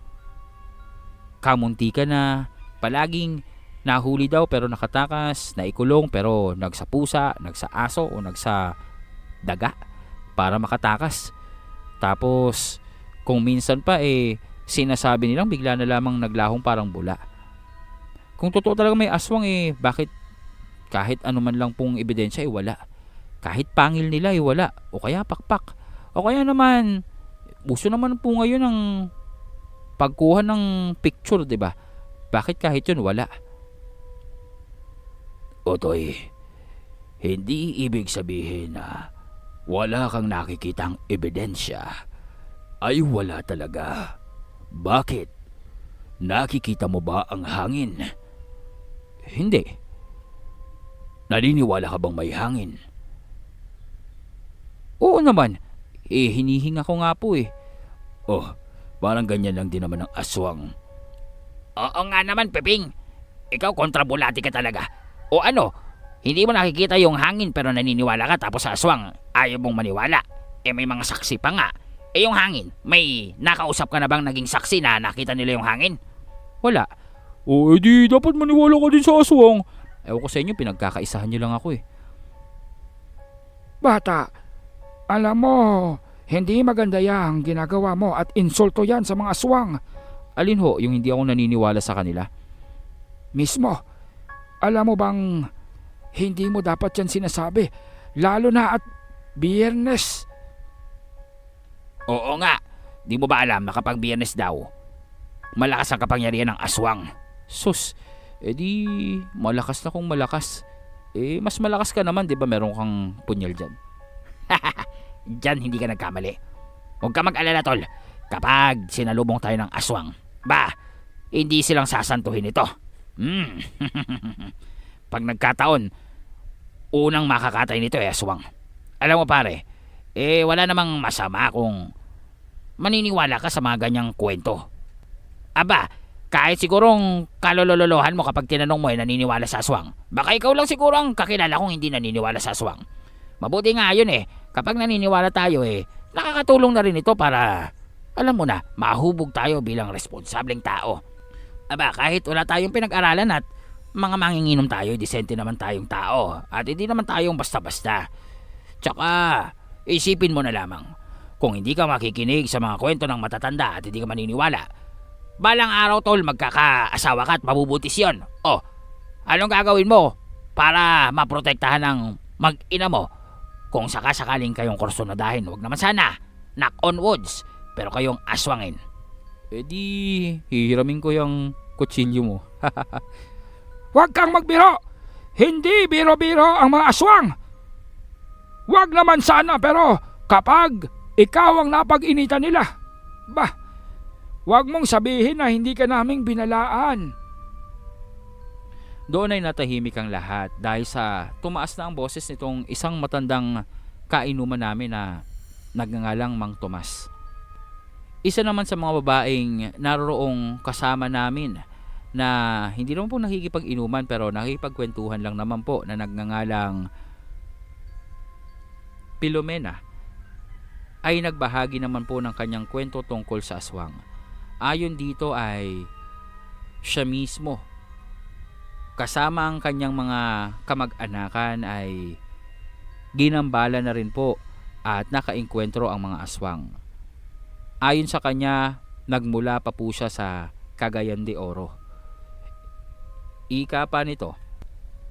S1: kamunti ka na, palaging nahuli daw pero nakatakas, naikulong pero nagsapusa, nagsaaso o nagsa-daga para makatakas. Tapos kung minsan pa sinasabi nilang bigla na lamang naglahong parang bula. Kung totoo talaga may aswang bakit kahit anuman lang pong ebidensya wala? Kahit pangil nila wala o kaya pakpak. O kaya naman uso naman po ngayon ang pagkuha ng picture, 'di ba? Bakit kahit 'yun wala?
S2: Otoy, hindi ibig sabihin na wala kang nakikitang ebidensya. Ay wala talaga. Bakit? Nakikita mo ba ang hangin?
S1: Hindi.
S2: Naniniwala ka bang may hangin?
S1: Oo naman. Hinihinga ko nga po
S2: Oh, parang ganyan lang din naman ang aswang. Oo nga naman, Peping. Ikaw kontrabulati ka talaga. O ano, hindi mo nakikita yung hangin pero naniniwala ka tapos sa aswang ayaw mong maniwala. May mga saksi pa nga. Yung hangin, may nakausap ka na bang naging saksi na nakita nila yung hangin?
S1: Wala.
S3: O edi dapat maniwala ka din sa aswang.
S1: Ewan ko sa inyo, pinagkakaisahan nyo lang ako eh.
S2: Bata, alam mo, hindi maganda yang ginagawa mo at insulto yan sa mga aswang.
S1: Alin ho, yung hindi ako naniniwala sa kanila?
S2: Mismo, alam mo bang hindi mo dapat yan sinasabi, lalo na at Biyernes.
S3: Oo nga, di mo ba alam na kapag Biyernes daw, malakas ang kapangyarihan ng aswang?
S1: Sus, edi malakas na kung malakas. Eh, mas malakas ka naman, di ba meron kang punyal dyan?
S2: Diyan hindi ka nagkamali. Huwag ka mag-alala, tol. Kapag sinalubong tayo ng aswang, hindi silang sasantuhin ito. Pag nagkataon, unang makakatay nito ay aswang. Alam mo pare, wala namang masama kung maniniwala ka sa mga ganyang kwento. Kahit sigurong kalololohan mo kapag tinanong mo ay naniniwala sa aswang. Baka ikaw lang siguro ang kakilala kong hindi naniniwala sa aswang. Mabuti nga yun kapag naniniwala tayo nakakatulong na rin ito para, alam mo na, mahubog tayo bilang responsableng tao. Kahit wala tayong pinag-aralan at mga manginginom tayo, disente naman tayong tao at hindi naman tayong basta-basta. Tsaka, isipin mo na lamang, kung hindi ka makikinig sa mga kwento ng matatanda at hindi ka maniniwala, balang araw tol, magkakaasawa ka at mabubutis yun. Anong gagawin mo para maprotektahan ng mag-ina mo? Kung sakasakaling kayong kursunadahin, wag naman sana, knock on woods, pero kayong aswangin.
S1: Edi, hihiramin ko yung kutsilyo mo.
S2: Huwag kang magbiro! Hindi biro-biro ang mga aswang! Huwag naman sana, pero kapag ikaw ang napag-initan nila, huwag mong sabihin na hindi ka naming binalaan.
S1: Doon ay natahimik ang lahat dahil sa tumaas na ang boses nitong isang matandang kainuman namin na nagngangalang Mang Tomas. Isa naman sa mga babaeng naroroong kasama namin na hindi naman po nakikipag-inuman pero nakikipagkwentuhan lang naman po na nagngangalang Pilomena ay nagbahagi naman po ng kanyang kwento tungkol sa aswang. Ayon dito ay siya mismo kasama ang kanyang mga kamag-anakan ay ginambala na rin po at nakaengkwentro ang mga aswang. Ayon sa kanya, nagmula pa po siya sa Cagayan de Oro. Ika pa nito,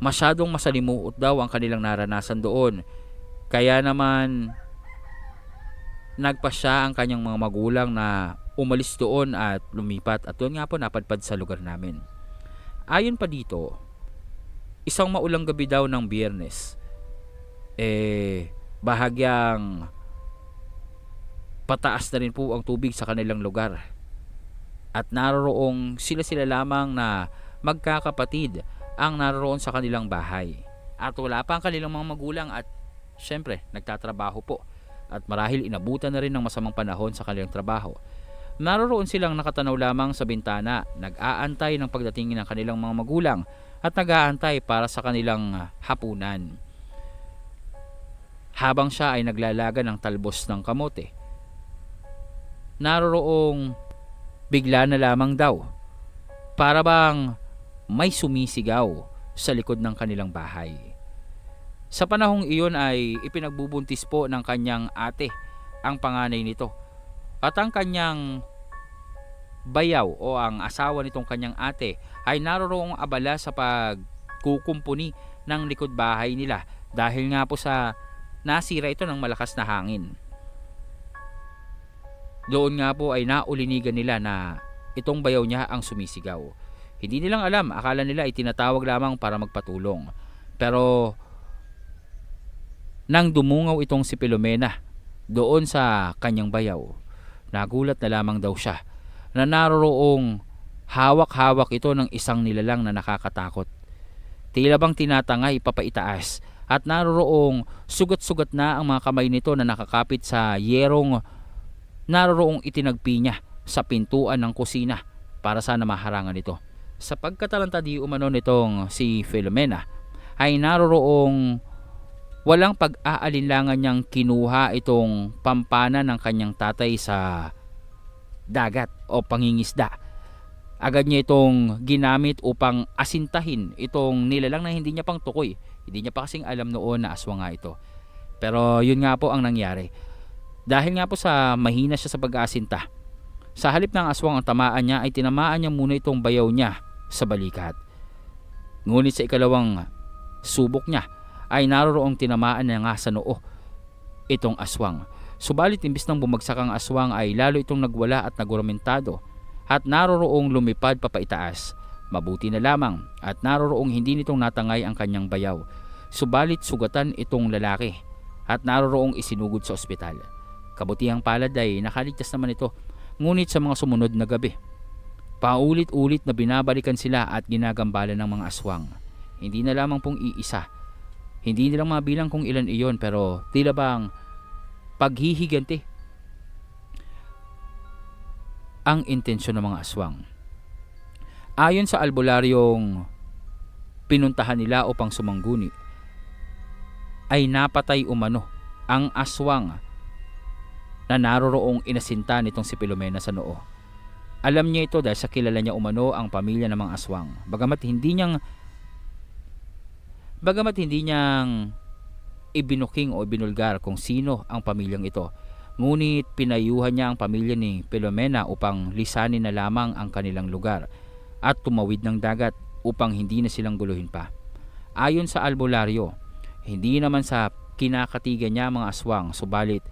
S1: masyadong masalimuot daw ang kanilang naranasan doon. Kaya naman nagpasya ang kanyang mga magulang na umalis doon at lumipat at doon nga po napadpad sa lugar namin. Ayon pa dito, isang maulang gabi daw ng Biyernes, bahagyang pataas na rin po ang tubig sa kanilang lugar. At naroroong sila lamang na magkakapatid ang naroroon sa kanilang bahay. At wala pa ang kanilang mga magulang at syempre nagtatrabaho po. At marahil inabutan na rin ng masamang panahon sa kanilang trabaho. Naroroon silang nakatanaw lamang sa bintana, nag-aantay ng pagdating ng kanilang mga magulang at nag-aantay para sa kanilang hapunan. Habang siya ay naglalaga ng talbos ng kamote, naroroong bigla na lamang daw, para bang may sumisigaw sa likod ng kanilang bahay. Sa panahong iyon ay ipinagbubuntis po ng kanyang ate ang panganay nito. At ang kanyang bayaw o ang asawa nitong kanyang ate ay naroroong abala sa pagkukumpuni ng likod bahay nila dahil nga po sa nasira ito ng malakas na hangin. Doon nga po ay naulinigan nila na itong bayaw niya ang sumisigaw. Hindi nilang alam, akala nila ay tinatawag lamang para magpatulong. Pero nang dumungaw itong si Pilomena doon sa kanyang bayaw, nagulat na lamang daw siya na naroroong hawak-hawak ito ng isang nilalang na nakakatakot. Tila bang tinatangay papaitaas at naroroong sugat-sugat na ang mga kamay nito na nakakapit sa yerong naroroong itinagpi niya sa pintuan ng kusina para sana maharangan ito. Sa pagkatalanta di umano nitong si Filomena ay naroroong walang pag-aalinlangan niyang kinuha itong pampana ng kanyang tatay sa dagat o pangingisda. Agad niya itong ginamit upang asintahin itong nilalang na hindi niya pang tukoy. Hindi niya pa kasing alam noon na aswang nga ito. Pero yun nga po ang nangyari. Dahil nga po sa mahina siya sa pag-aasinta, sa halip ng aswang ang tamaan niya ay tinamaan niya muna itong bayaw niya sa balikat. Ngunit sa ikalawang subok niya ay naroroong tinamaan niya nga sa noo itong aswang. Subalit imbis nang bumagsak ang aswang ay lalo itong nagwala at naguramentado at naroroong lumipad papaitaas. Mabuti na lamang at naroroong hindi nitong natangay ang kanyang bayaw. Subalit sugatan itong lalaki at naroroong isinugod sa ospital. Kabutihang palad ay nakaligtas naman ito. Ngunit sa mga sumunod na gabi, paulit-ulit na binabalikan sila at ginagambala ng mga aswang. Hindi na lamang pong iisa. Hindi nilang mabilang kung ilan iyon, pero tila bang paghihiganti ang intensyon ng mga aswang. Ayon sa albularyong pinuntahan nila upang sumangguni, ay napatay umano ang aswang na naroroong inasinta nitong si Filomena sa noo. Alam niya ito dahil sa kilala niya umano ang pamilya ng mga aswang. Bagamat hindi niyang ibinuking o ibinulgar kung sino ang pamilyang ito, ngunit pinayuhan niya ang pamilya ni Filomena upang lisanin na lamang ang kanilang lugar at tumawid ng dagat upang hindi na silang guluhin pa. Ayon sa albularyo, hindi naman sa kinakatigan niya mga aswang, subalit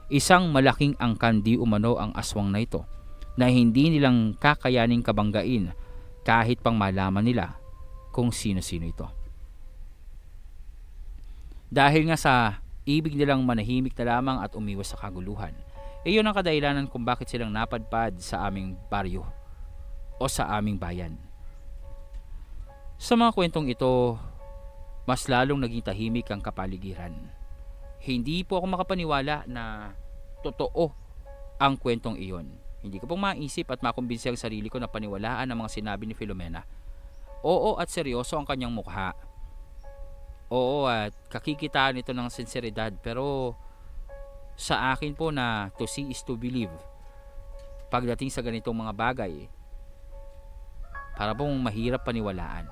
S1: isang malaking angkan di umano ang aswang na ito na hindi nilang kakayaning kabanggain kahit pang malaman nila kung sino-sino ito. Dahil nga sa ibig nilang manahimik na lamang at umiwas sa kaguluhan, iyon ang kadahilanan kung bakit silang napadpad sa aming baryo o sa aming bayan. Sa mga kwentong ito, mas lalong naging tahimik ang kapaligiran. Hindi po ako makapaniwala na totoo ang kwentong iyon. Hindi ko pong maisip at makumbinsi ang sarili ko na paniwalaan ang mga sinabi ni Filomena. Oo, at seryoso ang kanyang mukha. Oo, at kakikitaan ito ng sinseridad, pero sa akin po na to see is to believe. Pagdating sa ganitong mga bagay, para pong mahirap paniwalaan.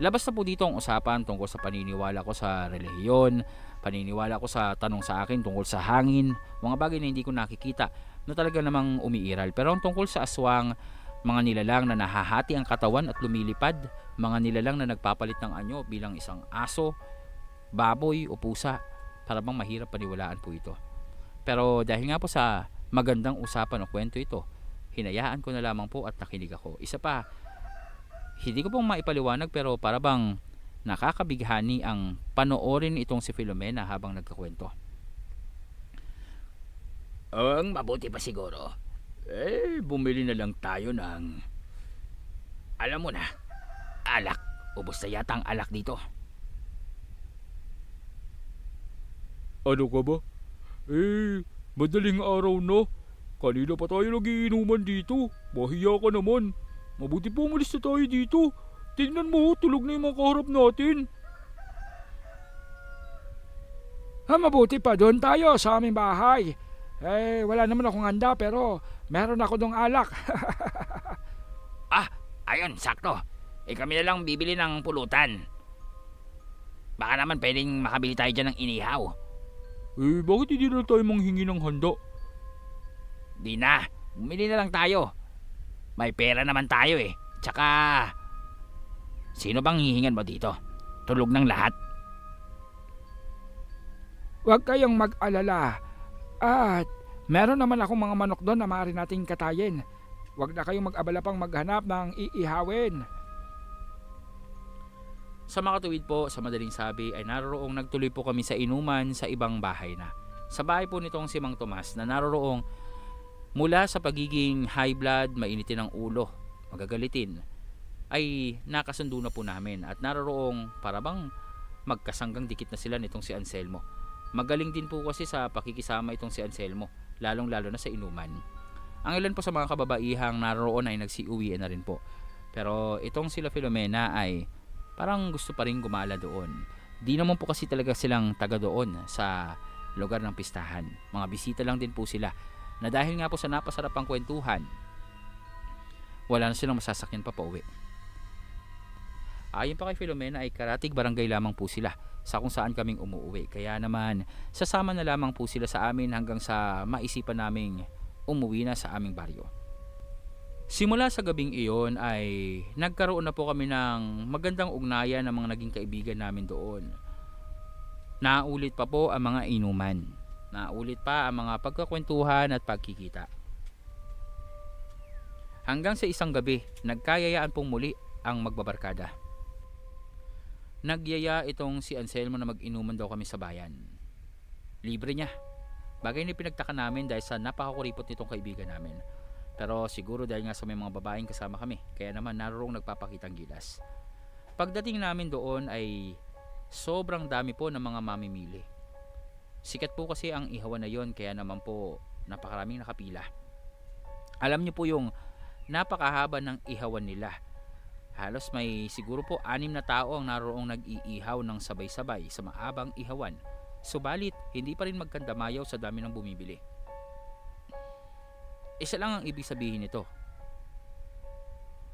S1: Labas na po dito ang usapan tungkol sa paniniwala ko sa relihiyon, paniniwala ko sa tanong sa akin tungkol sa hangin, mga bagay na hindi ko nakikita na talaga namang umiiral. Pero ang tungkol sa aswang, mga nilalang na nahahati ang katawan at lumilipad, mga nilalang na nagpapalit ng anyo bilang isang aso, baboy o pusa, para bang mahirap paniwalaan po ito. Pero dahil nga po sa magandang usapan o kwento ito, hinayaan ko na lamang po at nakinig ako. Isa pa, hindi ko pong maipaliwanag pero para bang nakakabighani ang panoorin itong si Filomena habang nagkakwento.
S2: Ang mabuti pa siguro,
S3: Bumili na lang tayo ng...
S2: alam mo na, alak. Ubos na yata ang alak dito.
S3: Ano ka ba? Madaling araw na. Kanina pa tayo nagiinuman dito. Mahiya ka naman. Mabuti po umalis na tayo dito. Tingnan mo, tulog na yung mga kaharap natin.
S4: Mabuti pa doon tayo sa aming bahay. Wala naman akong handa pero meron ako dong alak.
S2: Ayun, sakto. Kami na lang bibili ng pulutan. Baka naman pwedeng makabili tayo dyan ng inihaw.
S3: Bakit hindi na tayo manghingi ng handa?
S2: Di na, bumili na lang tayo. May pera naman tayo eh. Tsaka, sino bang hihingan mo dito? Tulog ng lahat?
S4: Huwag kayong mag-alala. At meron naman akong mga manok doon na maaari nating katayin. Huwag na kayong mag-abala pang maghanap ng iihawin.
S1: Sa makatuwid po, sa madaling sabi, ay naroroong nagtuloy po kami sa inuman sa ibang bahay na. Sa bahay po nitong si Mang Tomas na naroroong mula sa pagiging high blood, mainitin ang ulo, magagalitin, ay nakasundo na po namin at naroroong parabang magkasanggang dikit na sila nitong si Anselmo. Magaling din po kasi sa pakikisama itong si Anselmo, lalong-lalo na sa inuman. Ang ilan po sa mga kababaihang naroroon ay nagsiuwi na rin po. Pero itong sila Filomena ay parang gusto pa rin gumala doon. Di naman po kasi talaga silang taga doon sa lugar ng pistahan. Mga bisita lang din po sila na dahil nga po sa napasarapang kwentuhan, wala na silang masasakyan pa pauwi. Ayon pa kay Filomena ay karatig barangay lamang po sila sa kung saan kaming umuwi. Kaya naman sasama na lamang po sila sa amin hanggang sa maisipan naming umuwi na sa aming baryo. Simula sa gabing iyon ay nagkaroon na po kami ng magandang ugnayan ng mga naging kaibigan namin doon. Naulit pa po ang mga inuman. Naulit pa ang mga pagkakwentuhan at pagkikita. Hanggang sa isang gabi, nagkayayaan pong muli ang magbabarkada. Nagyaya itong si Anselmo na mag-inuman daw kami sa bayan. Libre niya. Bagay na pinagtaka namin dahil sa napakakuripot nitong kaibigan namin. Pero siguro dahil nga sa may mga babaeng kasama kami, kaya naman naroong nagpapakitang gilas. Pagdating namin doon ay sobrang dami po ng mga mamimili. Sikat po kasi ang ihawan na yon, kaya naman po napakaraming nakapila. Alam niyo po yung napakahaba ng ihawan nila. Halos may siguro po 6 na tao ang naroong nag-iihaw ng sabay-sabay sa maabang ihawan. Subalit, hindi pa rin magkandamayaw sa dami ng bumibili. Isa lang ang ibig sabihin nito.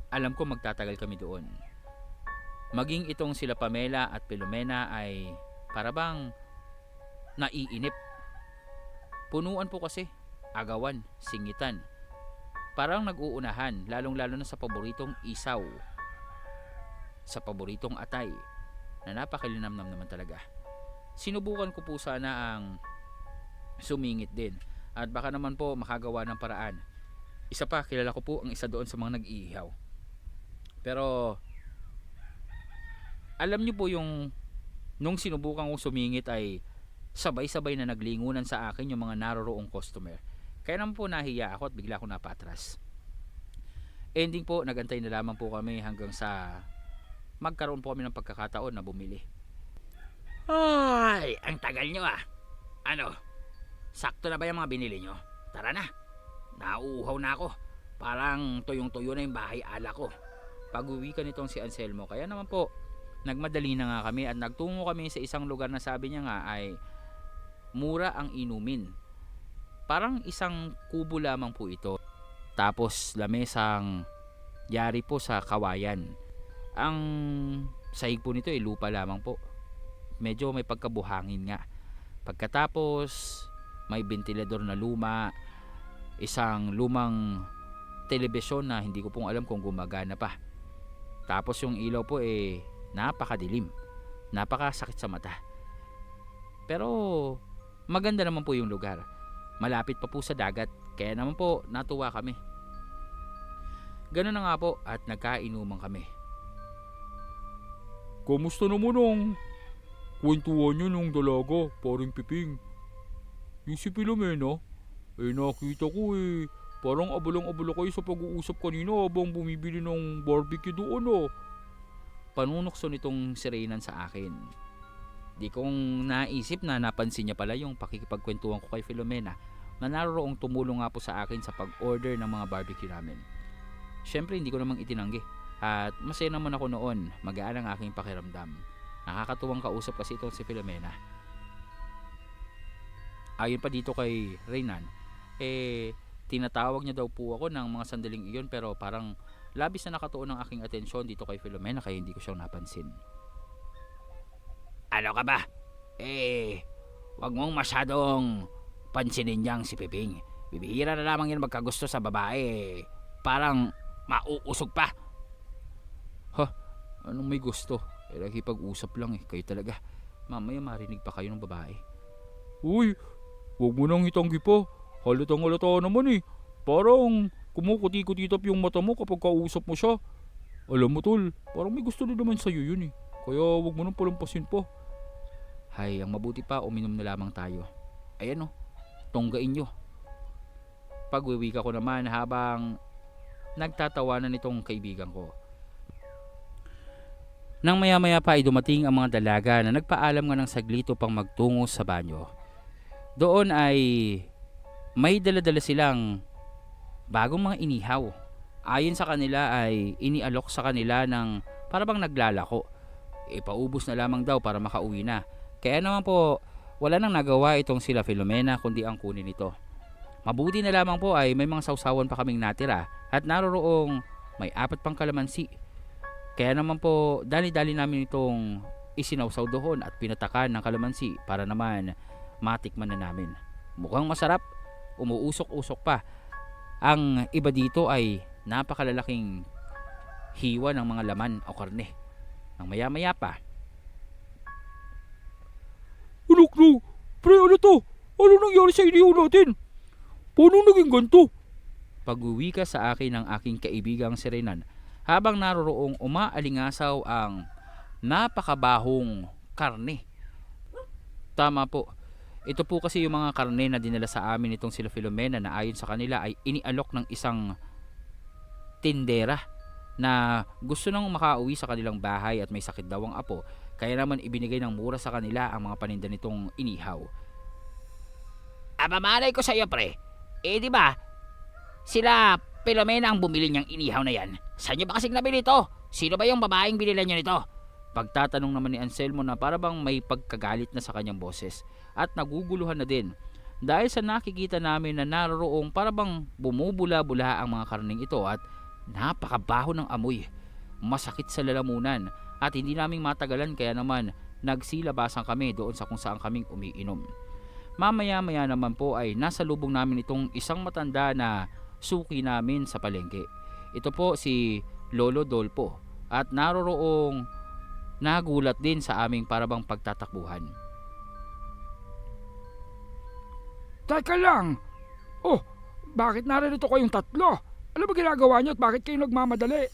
S1: Alam ko magtatagal kami doon. Maging itong sila Pamela at Filomena ay parabang naiinip. Punuan po kasi, agawan, singitan. Parang nag-uunahan, lalong-lalo na sa paboritong isaw. Sa paboritong atay, na napakalinamnam naman talaga. Sinubukan ko po sana ang sumingit din. At baka naman po makagawa ng paraan. Isa pa, kilala ko po ang isa doon sa mga nag-iihaw. Pero alam niyo po yung nung sinubukan kong sumingit ay sabay-sabay na naglingunan sa akin yung mga naroroong customer. Kaya naman po nahiya ako at bigla akong napatras. Ending po, nagantay na lamang po kami hanggang sa magkaroon po kami ng pagkakataon na bumili.
S2: Ay, ang tagal nyo ah. Ano? Sakto na ba yung mga binili nyo? Tara na. Nauuhaw na ako. Parang tuyong-tuyo na yung bahay ala ko.
S1: Pag-uwi ka nitong si Anselmo, kaya naman po nagmadali na nga kami at nagtungo kami sa isang lugar na sabi niya nga ay mura ang inumin. Parang isang kubo lamang po ito. Tapos lamesang yari po sa kawayan. Ang sahig po nito ay lupa lamang po. Medyo may pagkabuhangin nga. Pagkatapos may ventilador na luma, isang lumang telebisyon na hindi ko pong alam kung gumagana pa. Tapos yung ilaw po napakadilim, napakasakit sa mata. Pero maganda naman po yung lugar. Malapit pa po sa dagat, kaya naman po natuwa kami. Ganun na nga po at nagkainuman kami.
S3: Kamusta naman ang kwentuhan niyo ng dalaga, paring Piping? Yung si Filomena, nakita ko parang abalang-abala kayo sa pag-uusap kanina habang bumibili ng barbecue doon
S1: Panunokso nitong si Reynan sa akin. Di kong naisip na napansin niya pala yung pakikipagkwentuhan ko kay Filomena na naroong tumulong nga po sa akin sa pag-order ng mga barbecue namin. Siyempre hindi ko namang itinanggi at masaya naman ako noon, magaan ang aking pakiramdam. Nakakatuwang kausap kasi itong si Filomena. Ayon pa dito kay Reynan, tinatawag niya daw po ako ng mga sandaling iyon pero parang labis na nakatuon ang aking atensyon dito kay Filomena kaya hindi ko siyang napansin.
S2: Ano ka ba? Wag mong masyadong pansinin niyang si Piping. Bibihira na lamang yan magkagusto sa babae. Parang mauusog pa.
S1: Anong may gusto? Nakipag-usap lang kayo talaga. Mamaya marinig pa kayo ng babae.
S3: Uy, huwag mo nang itanggi pa. Halatang-halata naman Parang kumukuti-kutitap yung mata mo kapag kausap mo siya. Alam mo tol, parang may gusto na naman sa'yo yun Kaya huwag mo nang palampasin pa.
S1: Hay, ang mabuti pa uminom na lamang tayo. Ayan tunggain nyo. Pag-uwi ko naman habang nagtatawanan nitong kaibigan ko. Nang maya-maya pa ay dumating ang mga dalaga na nagpaalam nga ng saglit upang magtungo sa banyo. Doon ay may dala-dala silang bagong mga inihaw. Ayon sa kanila ay inialok sa kanila ng parabang naglalako. Ipaubos na lamang daw para makauwi na. Kaya naman po wala nang nagawa itong sila Filomena kundi ang kunin ito. Mabuti na lamang po ay may mga sausawan pa kaming natira at naroroong may 4 pang kalamansi. Kaya naman po, dali-dali namin itong isinawsaw doon at pinatakan ng kalamansi para naman matikman na namin. Mukhang masarap, umuusok-usok pa. Ang iba dito ay napakalalaking hiwa ng mga laman o karne. Nang maya-maya pa,
S3: Anak no, pre ano to? Ano nangyari sa inihaw natin? Paano naging ganito?
S1: pag-uwi ka sa akin ng aking kaibigang si Renan habang naroroong umaalingasaw ang napakabahong karne. Tama po. Ito po kasi yung mga karne na dinala sa amin itong sila Filomena na ayon sa kanila ay inialok ng isang tindera na gusto nang makauwi sa kanilang bahay at may sakit daw ang apo, kaya naman ibinigay ng mura sa kanila ang mga paninda nitong inihaw.
S2: Aba malay ko sa'yo pre. Di ba? Sila Filomena ang bumili niyang inihaw na yan. Saan niyo ba kasing nabili ito? Sino ba yung babaeng binila niyo nito?
S1: Pagtatanong naman ni Anselmo na para bang may pagkagalit na sa kanyang boses at naguguluhan na din dahil sa nakikita namin na naroroong para bang bumubula-bula ang mga karning ito at napakabaho ng amoy. Masakit sa lalamunan at hindi naming matagalan kaya naman nagsilabasan kami doon sa kung saan kaming umiinom. Mamaya-maya naman po ay nasa lubong namin itong isang matanda na suki namin sa palengke. Ito po si Lolo Dolpo at naroroong nagulat din sa aming parabang pagtatakbuhan.
S4: Teka lang. Oh, bakit naririto kayong tatlo? Ano ba ginagawa niyo at bakit kayo nagmamadali?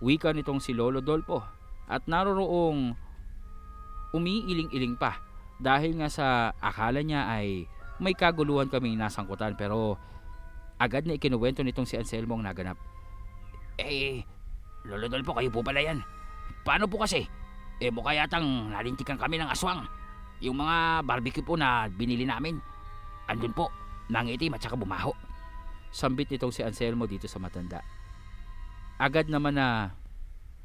S1: Wika nitong si Lolo Dolpo at naroroong umiiling-iling pa dahil nga sa akala niya ay may kaguluhan kaming nasangkutan pero agad na ikinuwento nitong si Anselmo ang naganap.
S2: Lolo Dolpo, kayo po pala yan. Paano po kasi? Mukha yatang nalintikan kami ng aswang. Yung mga barbecue po na binili namin, andun po, nangitim at saka bumaho.
S1: Sambit nitong si Anselmo dito sa matanda. Agad naman na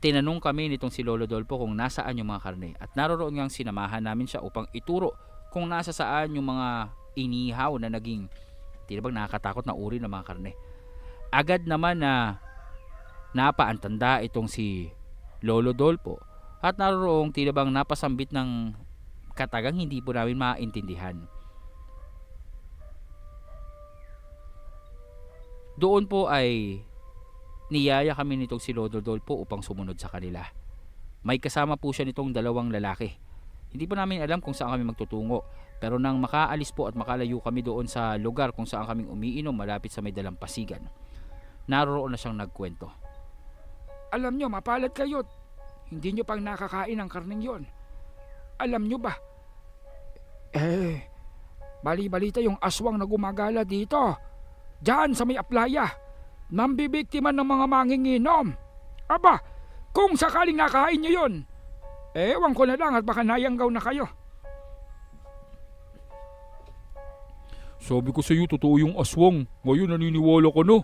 S1: tinanong kami nitong si Lolo Dolpo kung nasaan yung mga karne at naroroon ngang sinamahan namin siya upang ituro kung nasa saan yung mga inihaw na naging tila bang nakakatakot na uri ng mga karne. Agad naman na napaantanda itong si Lolo Dolpo at naroroong tila bang napasambit ng katagang hindi po namin maintindihan. Doon po ay niyaya kami nitong si Lolo Dolpo upang sumunod sa kanila. May kasama po siya nitong 2 lalaki. Hindi po namin alam kung saan kami magtutungo, pero nang makaalis po at makalayo kami doon sa lugar kung saan kaming umiinom malapit sa may dalampasigan, naroroon na siyang nagkwento.
S4: Alam nyo, mapalad kayo. Hindi nyo pang nakakain ang karning yon. Alam nyo ba? Bali-balita yung aswang na gumagala dito. Diyan sa may aplaya. Nambibiktima ng mga manginginom. Aba, kung sakaling nakain nyo yun, ewan ko na lang at baka nayanggaw na kayo.
S3: Sabi ko sa iyo, totoo yung aswang. Ngayon naniniwala ka na.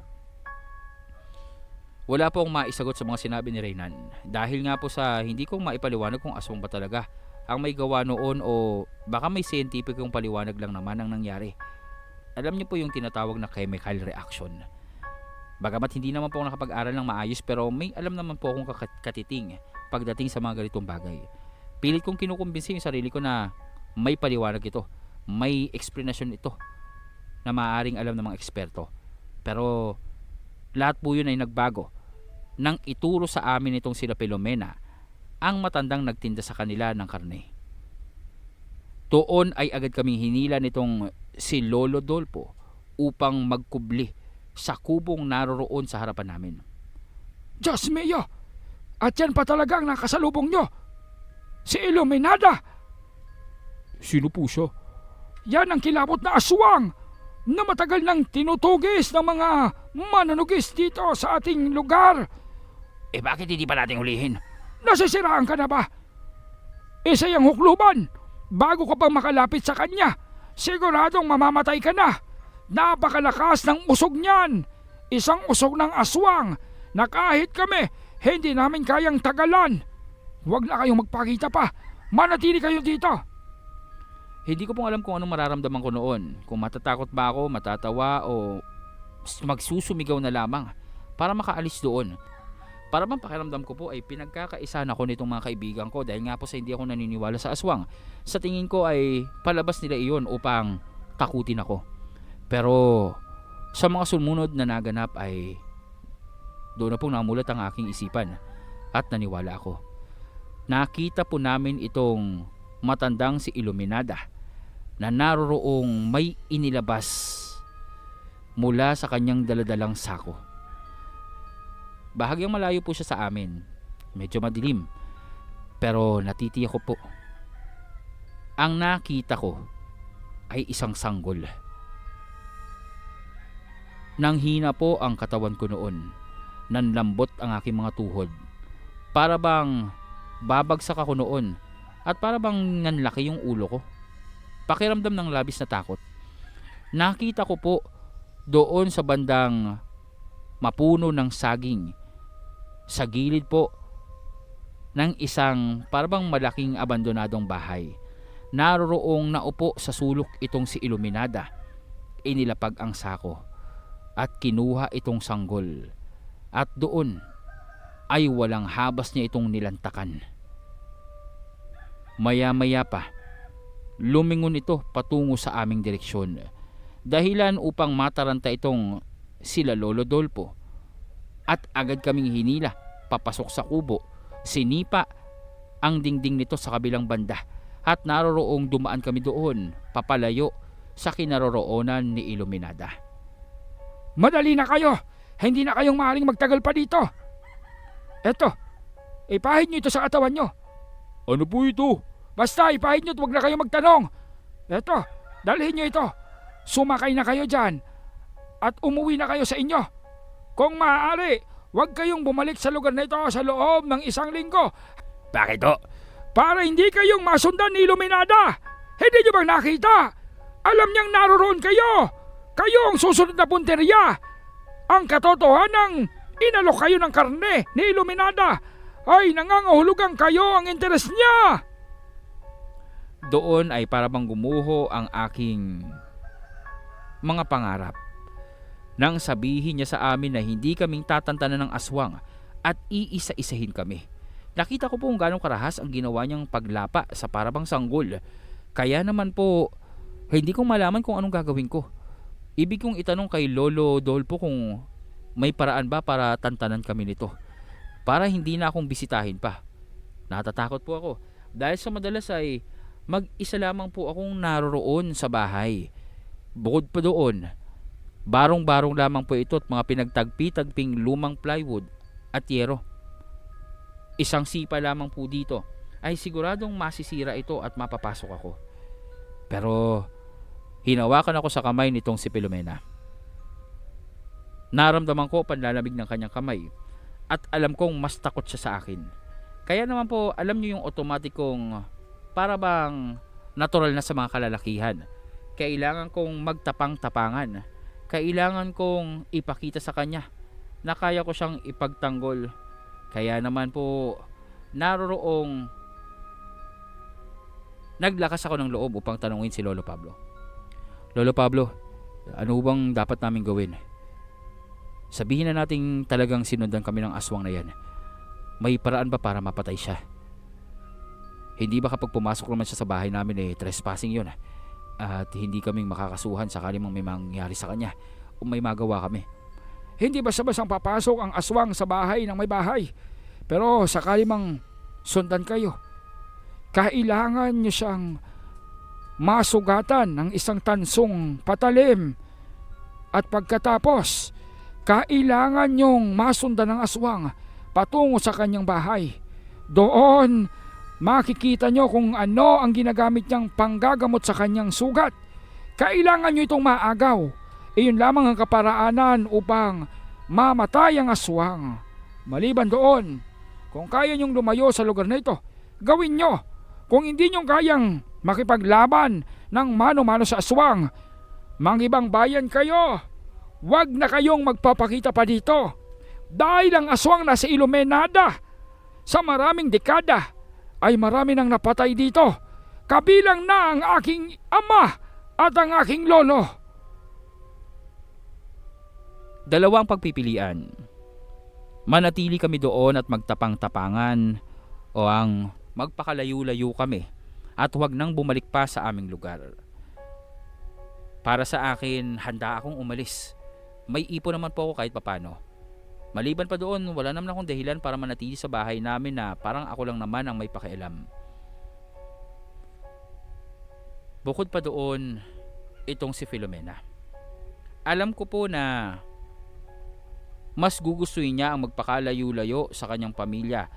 S1: Wala po akong maisagot sa mga sinabi ni Reynan dahil nga po sa hindi kong maipaliwanag kung aswang ba talaga ang may gawa noon o baka may scientificong paliwanag lang naman ang nangyari. Alam niyo po yung tinatawag na chemical reaction. Bagamat hindi naman po ako nakapag-aral ng maayos pero may alam naman po akong katiting pagdating sa mga ganitong bagay. Pilit kong kinukumbinsi yung sarili ko na may paliwanag ito, may explanation ito na maaaring alam ng mga eksperto. Pero lahat po yun ay nagbago nang ituro sa amin itong sila Filomena ang matandang nagtinda sa kanila ng karne. Doon ay agad kaming hinila nitong si Lolo Dolpo upang magkubli sa kubong naroroon sa harapan namin.
S4: Diyos mio! At yan pa talaga ang nakasalubong nyo. Si Iluminada!
S3: Sino po siya?
S4: Yan ang kilabot na aswang na matagal nang tinutugis ng mga manunugis dito sa ating lugar.
S2: Bakit hindi pa natin hulihin?
S4: Nasisiraan ka na ba? Isa yung hukluban. Bago ka pang makalapit sa kanya, siguradong mamamatay ka na. Napakalakas ng usog niyan. Isang usog ng aswang na kahit kami, hindi namin kayang tagalan. Huwag na kayong magpakita pa. Manatili kayo dito.
S1: Hindi ko pong alam kung anong mararamdaman ko noon. Kung matatakot ba ako, matatawa o magsusumigaw na lamang para makaalis doon. Para bang pakiramdam ko po ay pinagkakaisa na ako nitong mga kaibigan ko dahil nga po sa hindi ako naniniwala sa aswang. Sa tingin ko ay palabas nila iyon upang takutin ako. Pero sa mga sumunod na naganap ay doon na pong namulat ang aking isipan at naniwala ako. Nakita po namin itong matandang si Iluminada na naroroong may inilabas mula sa kanyang daladalang sako. Bahagyang malayo po siya sa amin. Medyo madilim. Pero natitiyak ko po. Ang nakita ko ay isang sanggol. Nanghina po ang katawan ko noon. Nanlambot ang aking mga tuhod. Para bang babagsak ako noon at para bang nanlaki yung ulo ko. Pakiramdam ng labis na takot. Nakita ko po doon sa bandang mapuno ng saging sa gilid po ng isang parang malaking abandonadong bahay. Naroroong naupo sa sulok itong si Iluminada. Inilapag ang sako at kinuha itong sanggol. At doon ay walang habas niya itong nilantakan. Maya-maya pa, lumingon ito patungo sa aming direksyon. Dahilan upang mataranta itong sila Lolo Dolpo. At agad kaming hinila papasok sa kubo. Sinipa ang dingding nito sa kabilang banda. At naroroong dumaan kami doon papalayo sa kinaroroonan ni Iluminada.
S4: Madali na kayo! Hindi na kayong maaaring magtagal pa dito. Eto, ipahid nyo ito sa katawan nyo.
S3: Ano po ito?
S4: Basta ipahid nyo at huwag na kayong magtanong. Eto, dalhin nyo ito. Sumakay na kayo dyan at umuwi na kayo sa inyo. Kung maaari, huwag kayong bumalik sa lugar na ito sa loob ng 1 linggo.
S2: Bakit ho?
S4: Para hindi kayong masundan ni Iluminada. Hindi nyo bang nakita? Alam niyang naroroon kayo. Kayo ang susunod na punteriya. Ang katotohanan, inalok kayo ng karne ni Iluminada ay nangangahulugang kayo ang interes niya.
S1: Doon ay para bang gumuho ang aking mga pangarap. Nang sabihin niya sa amin na hindi kaming tatantanan ng aswang at iisa-isahin kami. Nakita ko po kung gano'ng karahas ang ginawa niyang paglapa sa parabang sanggol. Kaya naman po, hindi ko malaman kung anong gagawin ko. Ibig kong itanong kay Lolo Dolpo kung may paraan ba para tantanan kami nito. Para hindi na akong bisitahin pa. Natatakot po ako. Dahil sa madalas ay mag-isa lamang po akong naroroon sa bahay. Bukod pa doon, barong-barong lamang po ito at mga pinagtagpi-tagping lumang plywood at yero. Isang sipa lamang po dito ay siguradong masisira ito at mapapasok ako. Pero hinawakan ako sa kamay nitong si Filomena. Naramdaman ko panlalamig ng kanyang kamay at alam kong mas takot siya sa akin. Kaya naman po alam niyo yung otomatikong para bang natural na sa mga kalalakihan. Kailangan kong magtapang-tapangan. Kailangan kong ipakita sa kanya na kaya ko siyang ipagtanggol. Kaya naman po naroroong naglakas ako ng loob upang tanungin si Lolo Pablo. Lolo Pablo, ano bang dapat namin gawin? Sabihin na nating talagang sinundan kami ng aswang na yan. May paraan ba para mapatay siya? Hindi ba kapag pumasok naman siya sa bahay namin trespassing yun? At hindi kaming makakasuhan sakali mang may mangyari sa kanya o may magawa kami.
S4: Hindi basta-bastang papasok ang aswang sa bahay ng may bahay. Pero sakali mang sundan kayo, kailangan nyo siyang masugatan ng isang tansong patalim. At pagkatapos, kailangan nyong masundan ng aswang patungo sa kanyang bahay. Doon, makikita nyo kung ano ang ginagamit niyang panggagamot sa kanyang sugat. Kailangan nyo itong maagaw. Iyon lamang ang kaparaanan upang mamatay ang aswang. Maliban doon, kung kaya nyong lumayo sa lugar na ito, gawin nyo. Kung hindi nyo kayang makipaglaban ng mano-mano sa aswang, mangibang bayan kayo. Huwag na kayong magpapakita pa dito. Dahil ang aswang na si Iluminada, sa maraming dekada, ay marami nang napatay dito. Kabilang na ang aking ama at ang aking lolo.
S1: Dalawang pagpipilian. manatili kami doon at magtapang-tapangan o ang magpakalayo-layo kami at huwag nang bumalik pa sa aming lugar. Para sa akin, handa akong umalis. May ipon naman po ako kahit papano. Maliban pa doon, wala naman akong dahilan para manatili sa bahay namin na parang ako lang naman ang may pakialam. Bukod pa doon, itong si Filomena. Alam ko po na mas gugustuhin niya ang magpakalayo-layo sa kanyang pamilya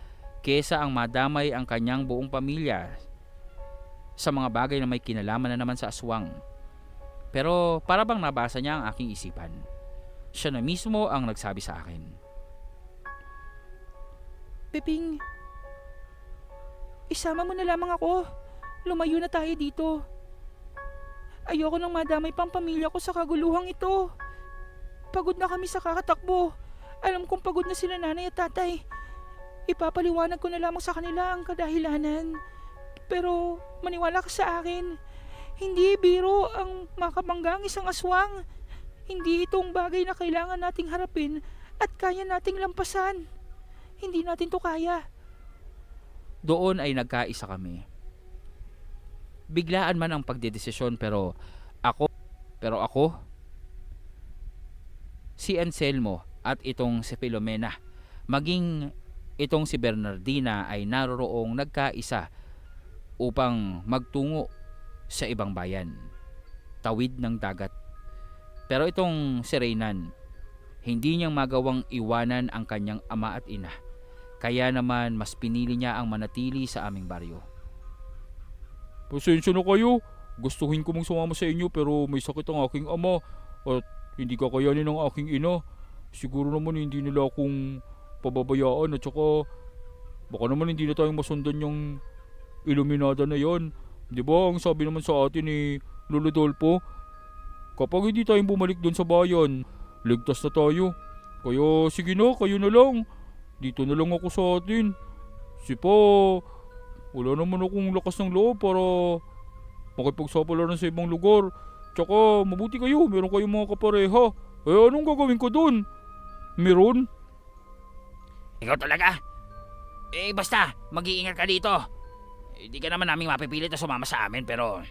S1: kesa ang madamay ang kanyang buong pamilya sa mga bagay na may kinalaman na naman sa aswang. Pero para bang nabasa niya ang aking isipan. Siya na mismo ang nagsabi sa akin. Peping, isama mo na lamang ako. Lumayo na tayo dito. Ayoko nang madamay pang pamilya ko sa kaguluhang ito. Pagod na kami sa kakatakbo. Alam kong pagod na sila nanay at tatay. Ipapaliwanag ko na lamang sa kanila ang kadahilanan. Pero maniwala ka sa akin. Hindi biro ang makabanggang isang aswang. Hindi itong bagay na kailangan nating harapin at kaya nating lampasan. Hindi natin to kaya. Doon ay nagkaisa kami. Biglaan man ang pagdedesisyon pero ako, si Anselmo at itong si Filomena, maging itong si Bernardina ay naroroong nagkaisa upang magtungo sa ibang bayan, tawid ng dagat. Pero itong si Reynan, hindi niyang magawang iwanan ang kanyang ama at ina. Kaya naman mas pinili niya ang manatili sa aming baryo.
S3: Pasensya na kayo. Gustuhin ko mong sumama sa inyo pero may sakit ang aking ama at hindi kakayanin ng aking ina. Siguro naman hindi nila akong pababayaan at saka baka naman hindi na tayong masundan yung Iluminada na yan. Di ba ang sabi naman sa atin ni Lolo Dolpo, kapag hindi tayong bumalik doon sa bayan, ligtas na tayo. Kaya sige na, kayo na lang. Dito na lang ako sa atin. Wala naman akong lakas ng loob para makipagsapalaran sa ibang lugar. Tsaka mabuti kayo, meron kayong mga kapareha. Eh anong gagawin ko dun? Meron?
S2: Ikaw talaga? Basta, mag-iingat ka dito. Hindi ka naman namin mapipilit na sumama sa amin pero...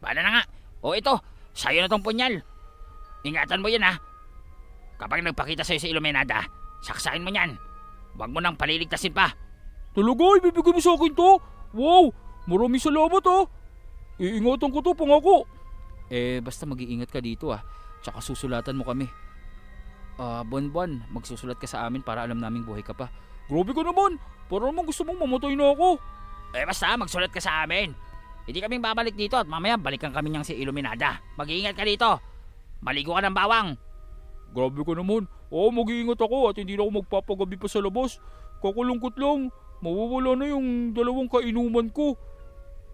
S2: Paano na nga? O ito, sayo na tong punyal. Ingatan mo yan ha. Kapag nagpakita sa'yo sa Iluminada, saksakin mo yan. Huwag mo nang paliligtasin pa.
S3: Talaga, ibibigay mo sa akin to? Wow, maraming salamat ha. Iingatan ko to, pangako.
S1: Basta mag-iingat ka dito Tsaka susulatan mo kami. Buwan-buwan, magsusulat ka sa amin para alam naming buhay ka pa.
S3: Grabe ka naman, para naman gusto mong mamatay na ako.
S2: Basta, magsulat ka sa amin. Hindi kaming babalik dito at mamaya balikan kami niyang si Iluminada. Mag-iingat ka dito. Maligo ka ng bawang.
S3: Grabe ka naman. Oo, mag-iingat ako at hindi na ako magpapagabi pa sa labas. Kakulungkot lang. Mawawala na yung 2 kainuman ko.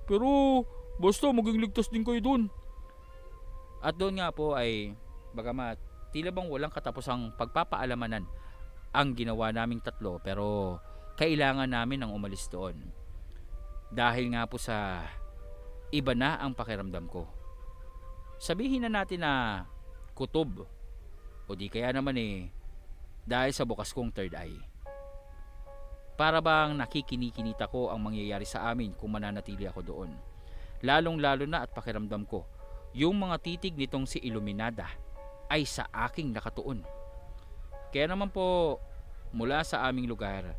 S3: Pero basta maging ligtas din kayo dun.
S1: At doon nga po ay bagamat tila bang walang katapusang pagpapaalamanan ang ginawa naming tatlo, pero kailangan namin ng umalis doon. Dahil nga po sa iba na ang pakiramdam ko. Sabihin na natin na kutob o di kaya naman dahil sa bukas kong third eye. Para bang nakikinikinita ko ang mangyayari sa amin kung mananatili ako doon. Lalong-lalo na at pakiramdam ko, yung mga titig nitong si Iluminada ay sa aking nakatuon. Kaya naman po, mula sa aming lugar,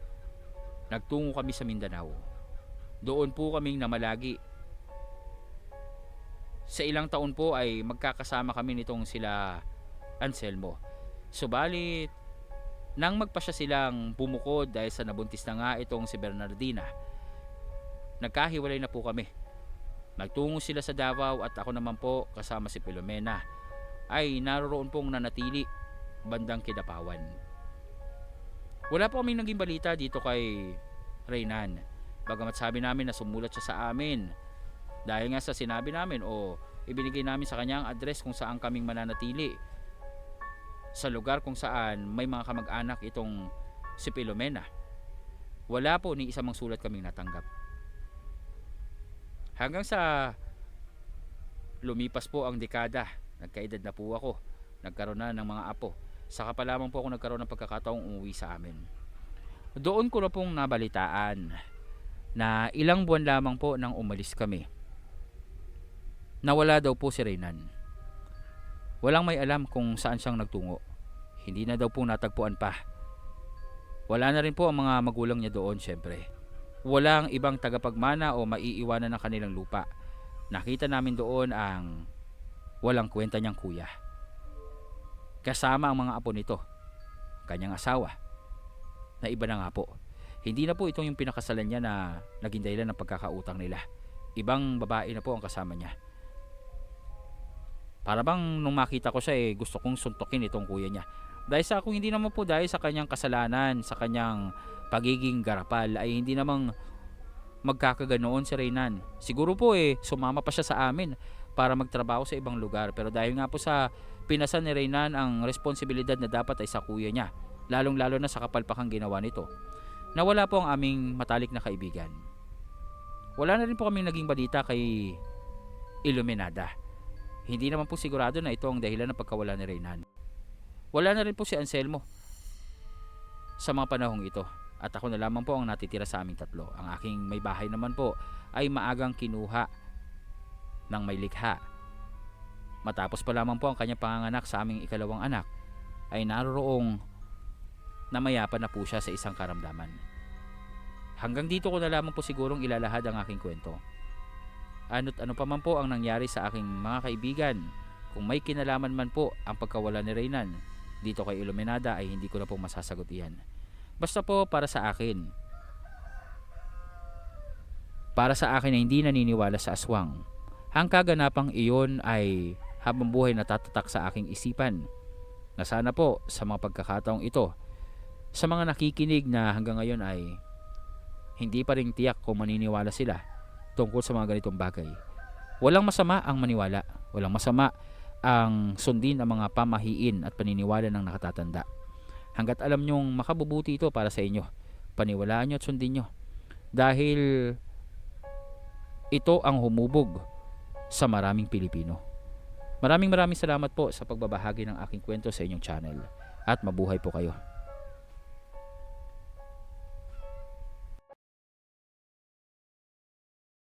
S1: nagtungo kami sa Mindanao. Doon po kaming namalagi. Sa ilang taon po ay magkakasama kami nitong sila Anselmo. Subalit, nang magpasya silang bumukod dahil sa nabuntis na nga itong si Bernardina, nagkahiwalay na po kami. Nagtungo sila sa Davao at ako naman po kasama si Filomena ay naroroon pong nanatili bandang Kidapawan. Wala po kaming naging balita dito kay Reynan. Bagamat sabi namin na sumulat siya sa amin dahil nga sa sinabi namin o ibinigay namin sa kanya ang address kung saan kaming mananatili sa lugar kung saan may mga kamag-anak itong si Filomena. Wala po ni isang sulat kaming natanggap. Hanggang sa lumipas po ang dekada, nagkaedad na po ako, nagkaroon na ng mga apo. Saka pa lamang po ako nagkaroon ng pagkakataong umuwi sa amin. Doon ko na pong nabalitaan na ilang buwan lamang po nang umalis kami, nawala daw po si Reynan. Walang may alam kung saan siyang nagtungo. Hindi na daw po natagpuan pa. Wala na rin po ang mga magulang niya doon syempre. Walang ibang tagapagmana o maiiwanan ng kanilang lupa. Nakita namin doon ang walang kwenta niyang kuya. Kasama ang mga apo nito, kanyang asawa, na iba na nga po. Hindi na po itong yung pinakasalan niya na naging dahilan ng pagkakautang nila. Ibang babae na po ang kasama niya. Para bang nung makita ko siya gusto kong suntukin itong kuya niya. Dahil sa kung hindi naman po dahil sa kanyang kasalanan, sa kanyang pagiging garapal, ay hindi namang magkakaganoon si Reynan. Siguro po sumama pa siya sa amin para magtrabaho sa ibang lugar. Pero dahil nga po sa pinasan ni Reynan ang responsibilidad na dapat ay sa kuya niya, lalong lalo na sa kapalpakang ginawa nito, nawala po ang aming matalik na kaibigan. Wala na rin po kaming naging balita kay Iluminada. Hindi naman po sigurado na ito ang dahilan ng pagkawala ni Reynan. Wala na rin po si Anselmo sa mga panahong ito. At ako na lamang po ang natitira sa aming tatlo. Ang aking may bahay naman po ay maagang kinuha ng may likha. Matapos pa lamang po ang kanyang panganganak sa aming ikalawang anak, ay naroroong namayapan na po siya sa isang karamdaman. Hanggang dito ko na lamang po sigurong ilalahad ang aking kwento. Ano't ano pa man po ang nangyari sa aking mga kaibigan, kung may kinalaman man po ang pagkawala ni Reynan dito kay Iluminada, ay hindi ko na po masasagot iyan. Basta po para sa akin na hindi naniniwala sa aswang, ang kaganapang iyon ay habang buhay natatatak sa aking isipan, na sana po sa mga pagkakataong ito, sa mga nakikinig na hanggang ngayon ay hindi pa rin tiyak kung maniniwala sila tungkol sa mga ganitong bagay. Walang masama ang maniwala. Walang masama ang sundin ang mga pamahiin at paniniwala ng nakatatanda. Hanggat alam nyong makabubuti ito para sa inyo, paniwalaan nyo at sundin nyo. Dahil ito ang humubog sa maraming Pilipino. Maraming salamat po sa pagbabahagi ng aking kwento sa inyong channel. At mabuhay po kayo.